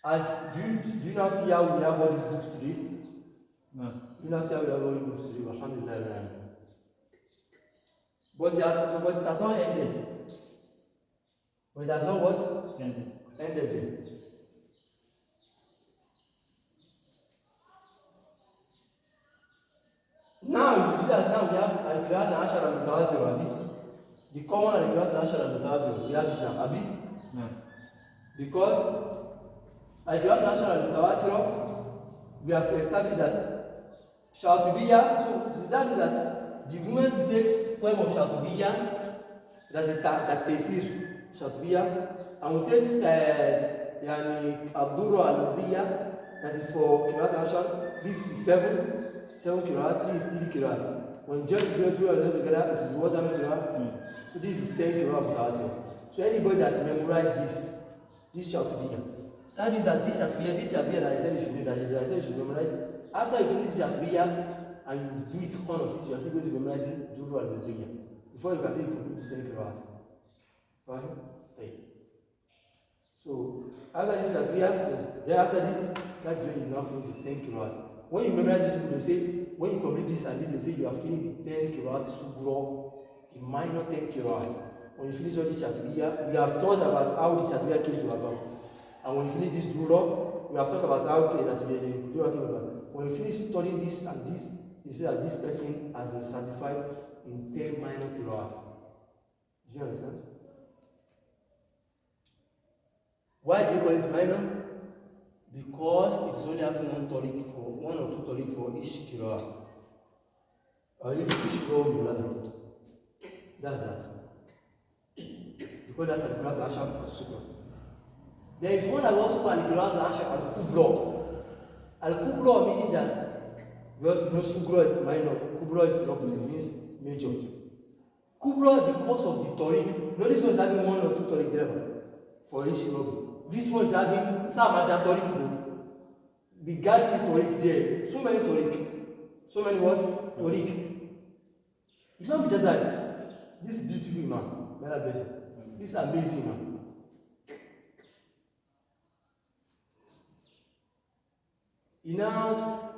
Speaker 1: As do you now see how we have all these books today?
Speaker 2: No.
Speaker 1: Do you now see how we have all these books today? Alhamdulillah. But it has not ended. But it has not what? Ended. Now you see that now we have al-Qiraat al-Ashar al-Mutawatir, Abi. The common al-Qiraat al-Ashar al-Mutawatir. We have this now, Abi.
Speaker 2: No.
Speaker 1: Because al-Qiraat al-Ashar al-Mutawatir, we have established that Shatubiyya, so that means that the woman who takes form of Shatubiyya, that is that Tesir, Shatubiyya, and we take Abdurra al-Mudiyya, that is for Qiraat al-Ashar. This is 7 Qiraat, this is 3 Qiraat. When just go through and together, it will be what many Qiraat? So this is 10 Qiraat. So anybody that memorized this Shatubiyya, that means that this Shatubiyya that I said you should do, that I said you should memorize. After you finish this Shatubiyya and you do it one of it, you are still going to memorize it, Durra al-Mudiyya. Before you can say you complete the 10 Qiraat. Fine? Okay. So after this Shatubiyya, then after this, that's when you now finish the 10 Qiraat. When you memorize this book, they say, when you complete this and this, they say you have finished the 10 Qiraat Sughra, the minor 10 Qiraat. When you finish all this Shatubiyya, we have thought about how the Shatubiyya came to about. And when you finish this Durra, we have talked about how the Durra came about. When you finish studying this and this, you say that this person has been certified in 10 minor Qiraat. Do you understand? Why do you call it minor? Because it is only having one or two tariq for each Qiraat. Or each row you rather. That's that. You call that al-Qiraat al-Ashar al-Sughra. There is one that we also call al-Qiraat al-Ashar al-Kubra. Al-Kubra meaning that, because you know Sughra is minor, Kubra is the opposite, it means major. Kubra because of the tariq. You know this one is having one or two tariq there for each row. This one is having some mandatory food. The gathering tariq there. So many tariq. So many what? Tariq. Imam Jazari, this beautiful man, may Allah bless him. This amazing man. You know,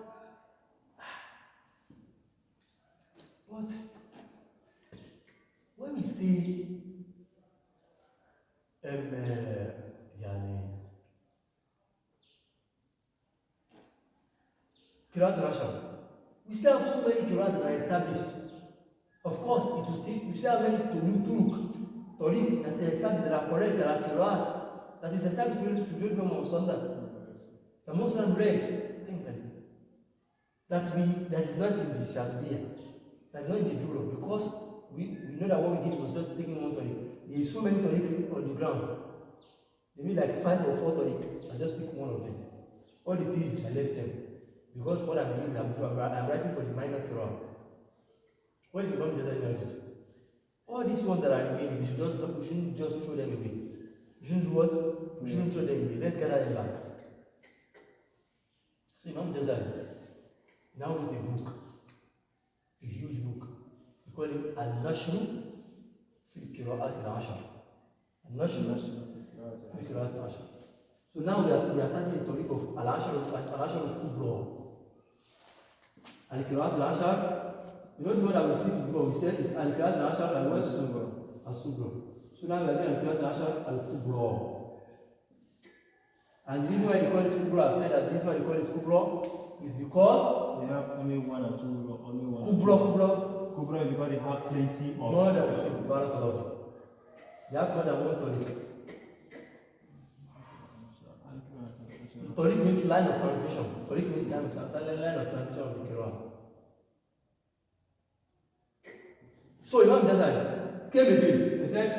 Speaker 1: but when we see Qiraat al-Ashar, we still have so many Qiraat that are established. Of course, we still have many tariq that are established, that are correct, that are Qiraat, that is established to do Imam Sallallahu. The Muslim read, that is not in the Shatubiyya, that is not in the Durra, because we know that what we did was just taking one tariq. There is so many tariq on the ground. They mean like 5 or 4 tariq. I just pick one of them. All the 3 I left them. Because what I'm doing, I'm writing for the minor Quran. What if the Imam doesn't know it? All these ones that are remaining, we shouldn't just throw them away. We shouldn't do what? We shouldn't throw them away. Let's gather them back. So Imam Jazari now wrote a book, a huge book. We call it Al-Nashru fi QIRA'AAT al-Ashar. Al-Nashru fi QIRA'AAT al-Ashar. So now we are starting the topic of Al-Ashar al-Kubra. Al-Qiraat al-Ashar, you know the one that we treat before, we said is Al-Qiraat al-Ashar al-Sughra. So now we are doing Al-Qiraat al-Ashar al-Kubra. And the reason why they call it Kubra, I've said that the reason why they call it Kubra is because
Speaker 2: they have only one or two, only one.
Speaker 1: Kubra
Speaker 2: is because they have plenty of.
Speaker 1: More than two. They have more than one tonic. Tariq means line of transmission. Tariq means line of transmission of the Quran. So Imam Jazari came again. He said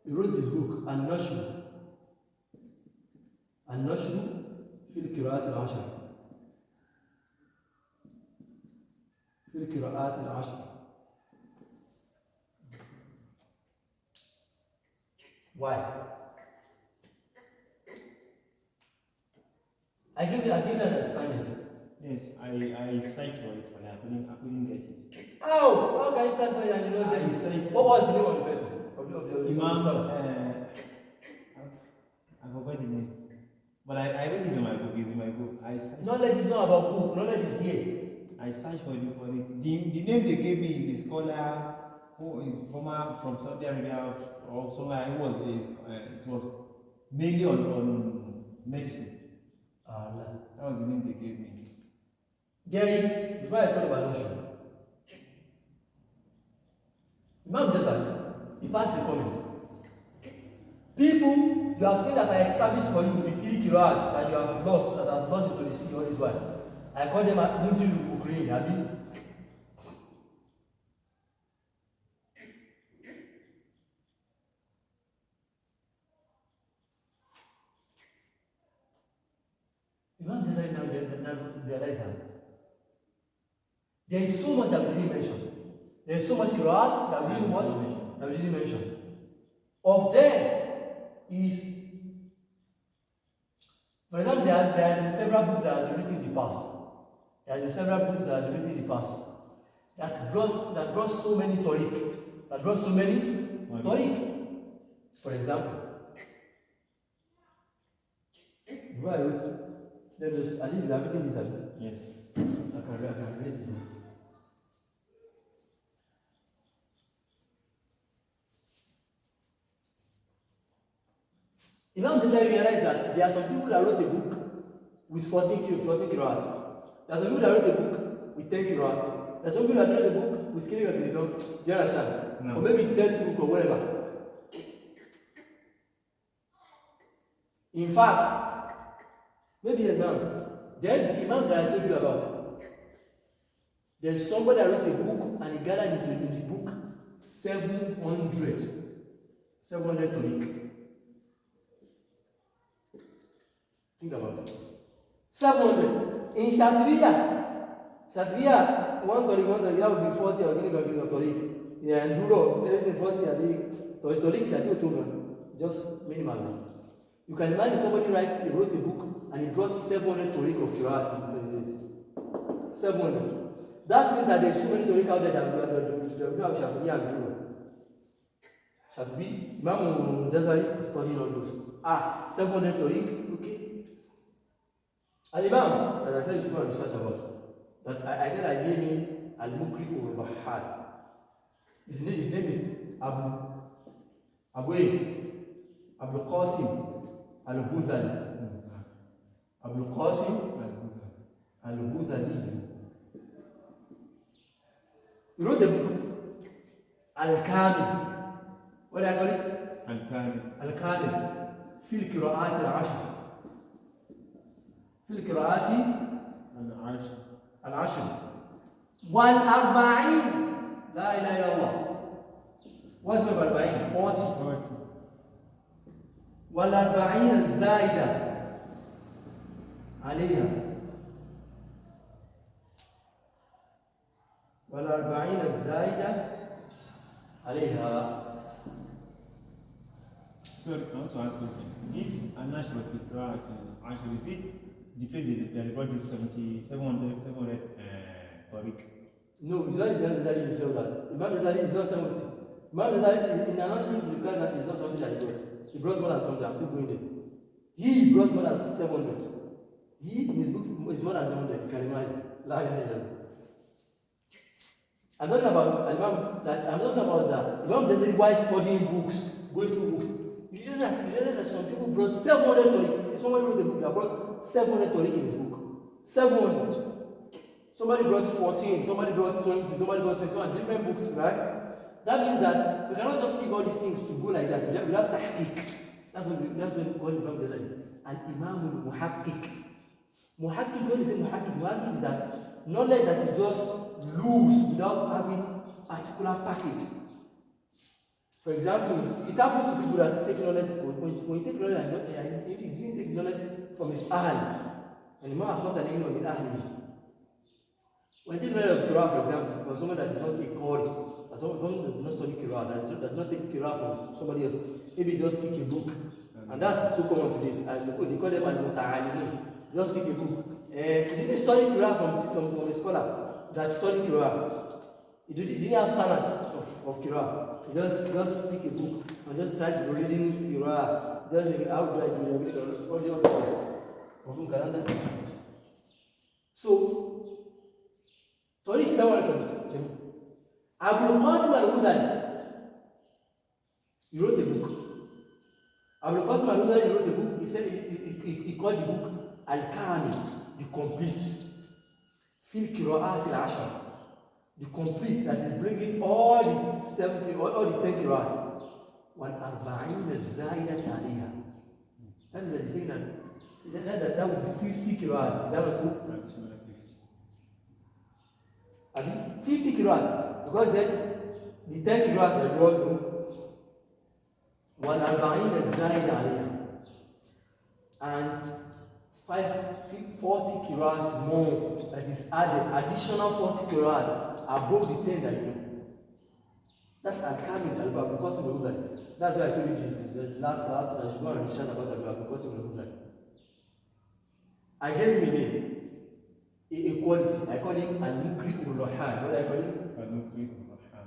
Speaker 1: he wrote this book, An-Nashru في القراءات العشر. في القراءات العشر. Why? I give you an assignment.
Speaker 2: Yes, I searched for it, but I couldn't get it.
Speaker 1: How can you start for it and you know that? What was the name of the person? Of the
Speaker 2: Imam, I forgot the name. But I read it in my book. It's in my book.
Speaker 1: Knowledge is not about book. Knowledge is here.
Speaker 2: I searched for it. The name they gave me is a scholar who is from Saudi Arabia or somewhere. It was mainly on medicine. That was the name they gave me.
Speaker 1: There is, before I talk about notion, Imam Jazari, he passed the comment. People, you have seen that I established for you the 3 QIRA'AAT that you have lost, that have lost into the sea all this while. I call them Munjiru Ukraine, Abi. Imam Jazari now realize that there is so much that we didn't mention. There is so much QIRA'AT that we didn't what? That we didn't mention. Of them is, for example, there have been several books that have been written in the past. There have been several books that have been written in the past that brought so many tariq. That brought so many tariq. For example, before I wrote, I live in everything this.
Speaker 2: Yes.
Speaker 1: I can raise it. Imam Jazari realized that there are some people that wrote a book with 14 QIRA'AT. There are some people that wrote a book with 10 QIRA'AT. There are some people that wrote a book with Kili Kilikon. Do you understand?
Speaker 2: No.
Speaker 1: Or maybe 10 book or whatever. In fact, maybe the Imam that I told you about, there's somebody that wrote a book and he gathered into the book 700 tariq. Think about it. 700. In Shatibiya, one tariq, that would be 40 or getting tariq. Yeah, and Duro, everything 40 and tariq, Shatibiya, just minimally. You can imagine somebody he wrote a book and he brought 700 tariq of QIRA'AT. 700. That means that there's so many tariq out there that we have Shatibiya and Duro. Shatibi, Imam Jazari is studying all those. 700 tariq, okay. Al-Imam, as I said, you should go and research about. That I said I named him Al-Mukri al-Bahar. His name is Abu Qasim al-Hudhali. Abu Qasim al-Hudhali. He wrote the book Al-Kamil. What do I call it? Al-Kamil. في القراءات العشر. في القراءات العشر والأربعين لا إله إلا الله. What's my 40 والأربعين الزائدة عليها والأربعين الزائدة عليها.
Speaker 2: So I want to ask you something. This An-Nashru fi QIRA'AT al-Ashr, is it the place that brought this 700 tariq?
Speaker 1: No, it's not Imam Jazari himself that. Imam Jazari is not 70. Imam Jazari in An-Nashru fi QIRA'AT is not something that he brought. He brought more than something. I'm still going there. He brought more than 700. He in his book is more than 700. You can imagine. La ilaha illallah. I'm talking about that. Imam Jazari, while studying books, going through books, you know that some people brought 700 tariq. Somebody wrote a book that brought 700 tariq in his book. 700. Somebody brought 14, somebody brought 20, somebody brought 21, different books, right? That means that we cannot just leave all these things to go like that without tahqiq. That's That's what we call Imam Ghazali. An Imam Muhakkik. Muhakkik, when you say Muhakkik is that knowledge that is just loose without having particular package. For example, it happens to people that take knowledge, when you take knowledge, and if you didn't take knowledge from his ahl, and the man thought an ilm min ahli. When you take knowledge of Qur'an, for example, from someone that is not a Qari, or someone that does not study Qur'an, that does not take Qur'an from somebody else, maybe just pick a book, and that's so common to this, and they call them as muta'alimin, just pick a book. He didn't study Qur'an from a scholar that studied Qur'an. He didn't have sanad of Qur'an. He just pick a book and just try to read in Qur'an. Just like, how do I do it? All the other things. From calendar. So, Tariq Sawarikam, Abul Qasim al-Udani, he wrote a book. Abul Qasim al-Udani wrote a book. He said he called the book Al-Kamil, the complete. Fil QIRA'AAT al-Ashar. The complete, that is bringing all the 70, all the 10 QIRA'AT. وَالْأَرْبَعِينَ الزَّائِدَةَ عَلَيْهَا. That means that he's saying that would be 50 QIRA'AT. Is that what so? 50 QIRA'AT. Because then the 10 QIRA'AT that you all know. وَالْأَرْبَعِينَ الزَّائِدَةَ عَلَيْهَا. And 40 QIRA'AT more, that is added, additional 40 QIRA'AT above the 10 that you know. That's Al-Kamil Al-Bab Qasim al-Huzali. That's why I told you the last class that I should go and research about Al-Bab Qasim al-Huzali. I gave him a name, a quality. I call him Al-Mukri ul-Rahan. What do I call this?
Speaker 2: Al-Mukri ul-Rahan.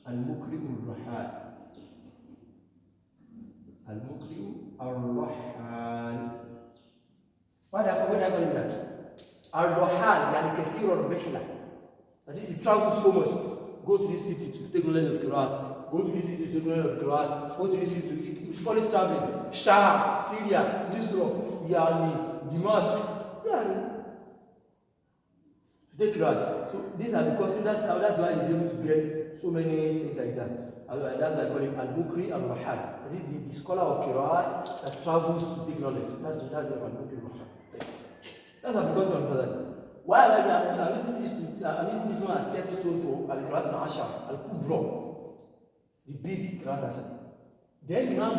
Speaker 1: Al-Mukri ul-Rahan. Al-Mukri ul-Rahan. Why do I call him that? Al-Rahan, yani kathir al-Rihla. That is, he travels so much. Go to this city to take knowledge of Qiraat. Go to this city to take knowledge of Qiraat. Go to this city to take. He's always traveling. Shah, Syria, Misra, Yani, Damascus, Yani. To take Qiraat. So these are because that's why he's able to get so many things like that. That's why I call him Al-Mukri al-Rahan. That is the scholar of Qiraat that travels to take knowledge. That's what Al-Mukri al-Rahan. That's because of that. Why I'm using this one as stepping stone for Al-Qiraat al-Ashar, Al-Kubra, the big Qiraat al-Ashar. Then Imam,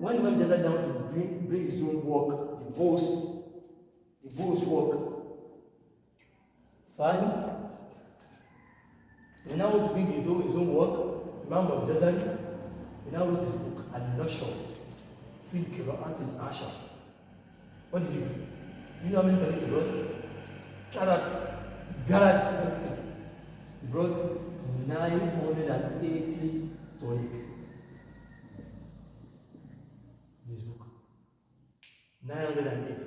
Speaker 1: when Imam Jazar down to bring his own work, the boss work, fine. When I want to bring his own work, Imam of Jazari, he now wrote his book, Al-Nashar, Fil Qiraa'at al-Ashar. What did he do? You know how many times he wrote? Garage, everything. He brought 980 tonic in his book. 980.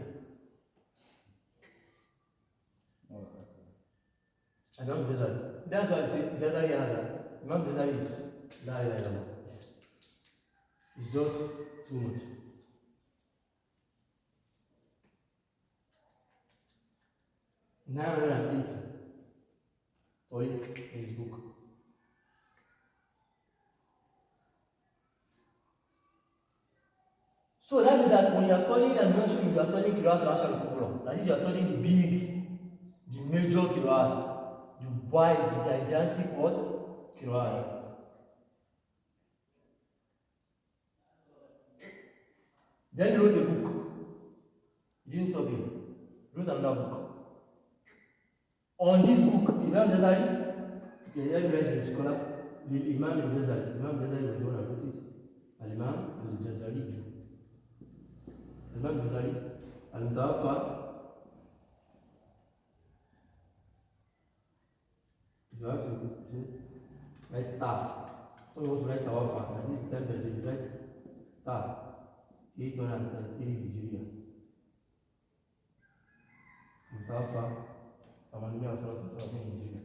Speaker 1: Imam Jazari. That's why I say Jazari Hada. Imam Jazari is La ilaha illallah. It's just too much. Now and 80 Tariq in his book. So that means that when you are studying and mentioning, you are studying Qiraat al-Ashar al-Kubra. That is, you are studying the major Qiraat, the wide, the gigantic what? Qiraat. Then he wrote a book. He didn't stop him. He wrote another book. On this book, Imam Jazari, every scholar, Imam al-Jazari. Imam Jazari was the one who wrote it. Al-Imam al-Jazari. Imam Jazari, al-Mutawafa. You have to write Ta. So you want to write Tawafa. At this time, you write Ta. 833 Hijriya. Mutawafa. 833 Hijriya.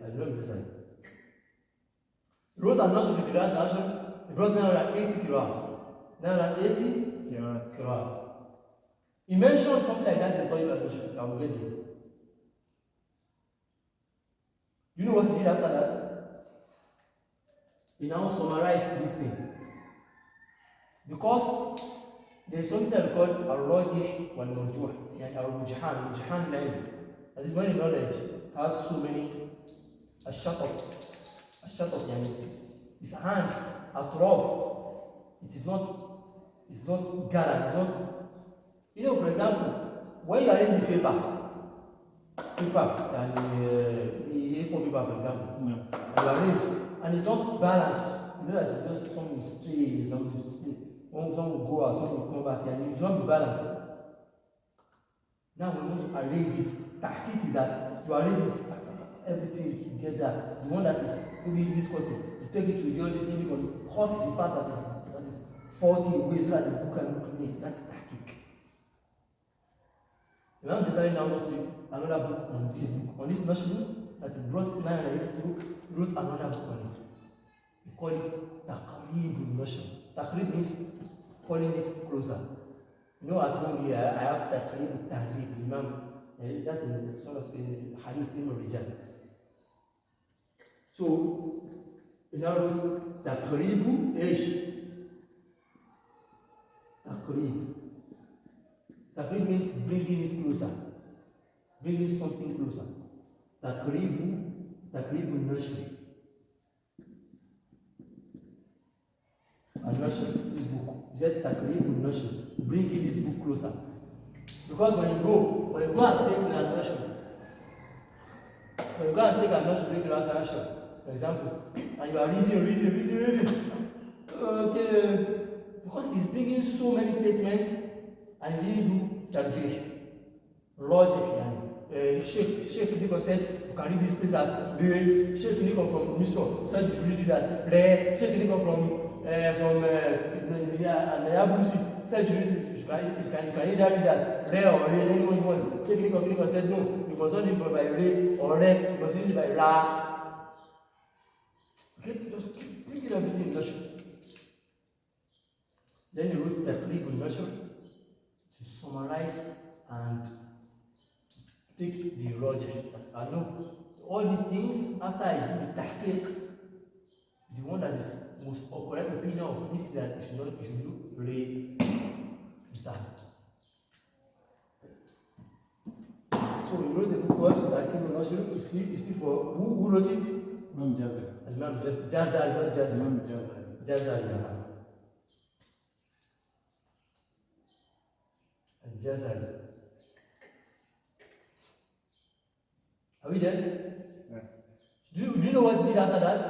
Speaker 1: Al-Imam Jazari. He wrote a notion of the Qiraat al-Ashar. He brought 980 Qiraat. 980 Qiraat. He mentioned something like that in the Tayyib al-Bashar. I will get you. You know what he did after that? He now summarized this thing. Because there's something that we call الراجح والمرجوح. يعني الرجحان learning. That is when knowledge has so many الشطط يعني it's hand أطراف. It's not gathered. It's not. You know, for example, when you are reading the paper, and A4 paper, for example, and you arrange, and it's not balanced. You know that it's just some will stray, some will stay, some will go out, some will come back, and it's not balanced. Now we want to arrange it. Tahqiq is that you arrange it, everything together. The one that is maybe this cutting, you take it to the other, you cut the part that is faulty away so that the book can look neat. That's tahqiq. Imam Ghazali now wrote another book on this nashri that he brought 980 book, he wrote another book on it. We call it Taqrib al-Nashr. Taqrib means calling it closer. You know, at home here, I have Taqrib al-Tahzib, Imam, that's a sort of hadith in Rijal. So, he now wrote Taqrib Ish. Taqrib means bringing it closer, bringing something closer. Taqrib al-Nashr. Al-Nashr, this book. He said Taqrib al-Nashr, bringing this book closer. Because when you go and take al-Nashr, take al-Nashr, for example, and you are reading, okay, because he's bringing so many statements and he didn't do tarjih, logic. Sheikh Nico said you can read this place as the Sheikh Nico from Misro said you should read it as the Sheikh Nico from Nayabusi said you can either read it as re or re, anyone you want. Sheikh Nico said no, you must not read by re or re, you must read by ra. Okay, just keep bringing everything in Nashr. Then he wrote Taqrib al-Nashr to summarize and take the rajih. I know all these things after I do the tahqiq, the one that is most correct opinion of this that you should do really that. So we wrote a book called Taqrib al-Nashr. You see for who wrote it?
Speaker 2: Imam Jazari.
Speaker 1: Imam Jazari. Jazari. Are we there?
Speaker 2: Yeah.
Speaker 1: Do you know what he did after that?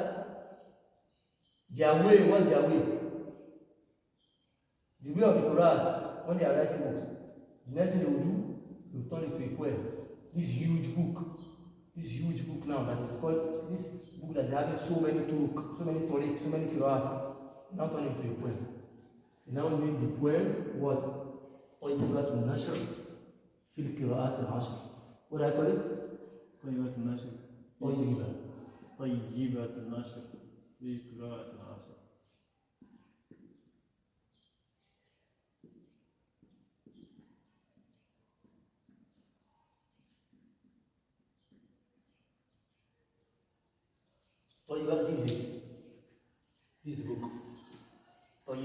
Speaker 1: Their way, what's their way? The way of the QIRA'AAT, when they are writing books, the next thing they will do, they will turn it to a poem. This huge book now that is called, this book that is having so many turuk, so many tariq, so many QIRA'AT, now turn it to a poem. They now name the poem what? طيبات النشر في القراءات العشر. What do I call it?
Speaker 2: طيبات النشر. طيبات النشر في القراءات العشر.
Speaker 1: طيبات, this is it. This book.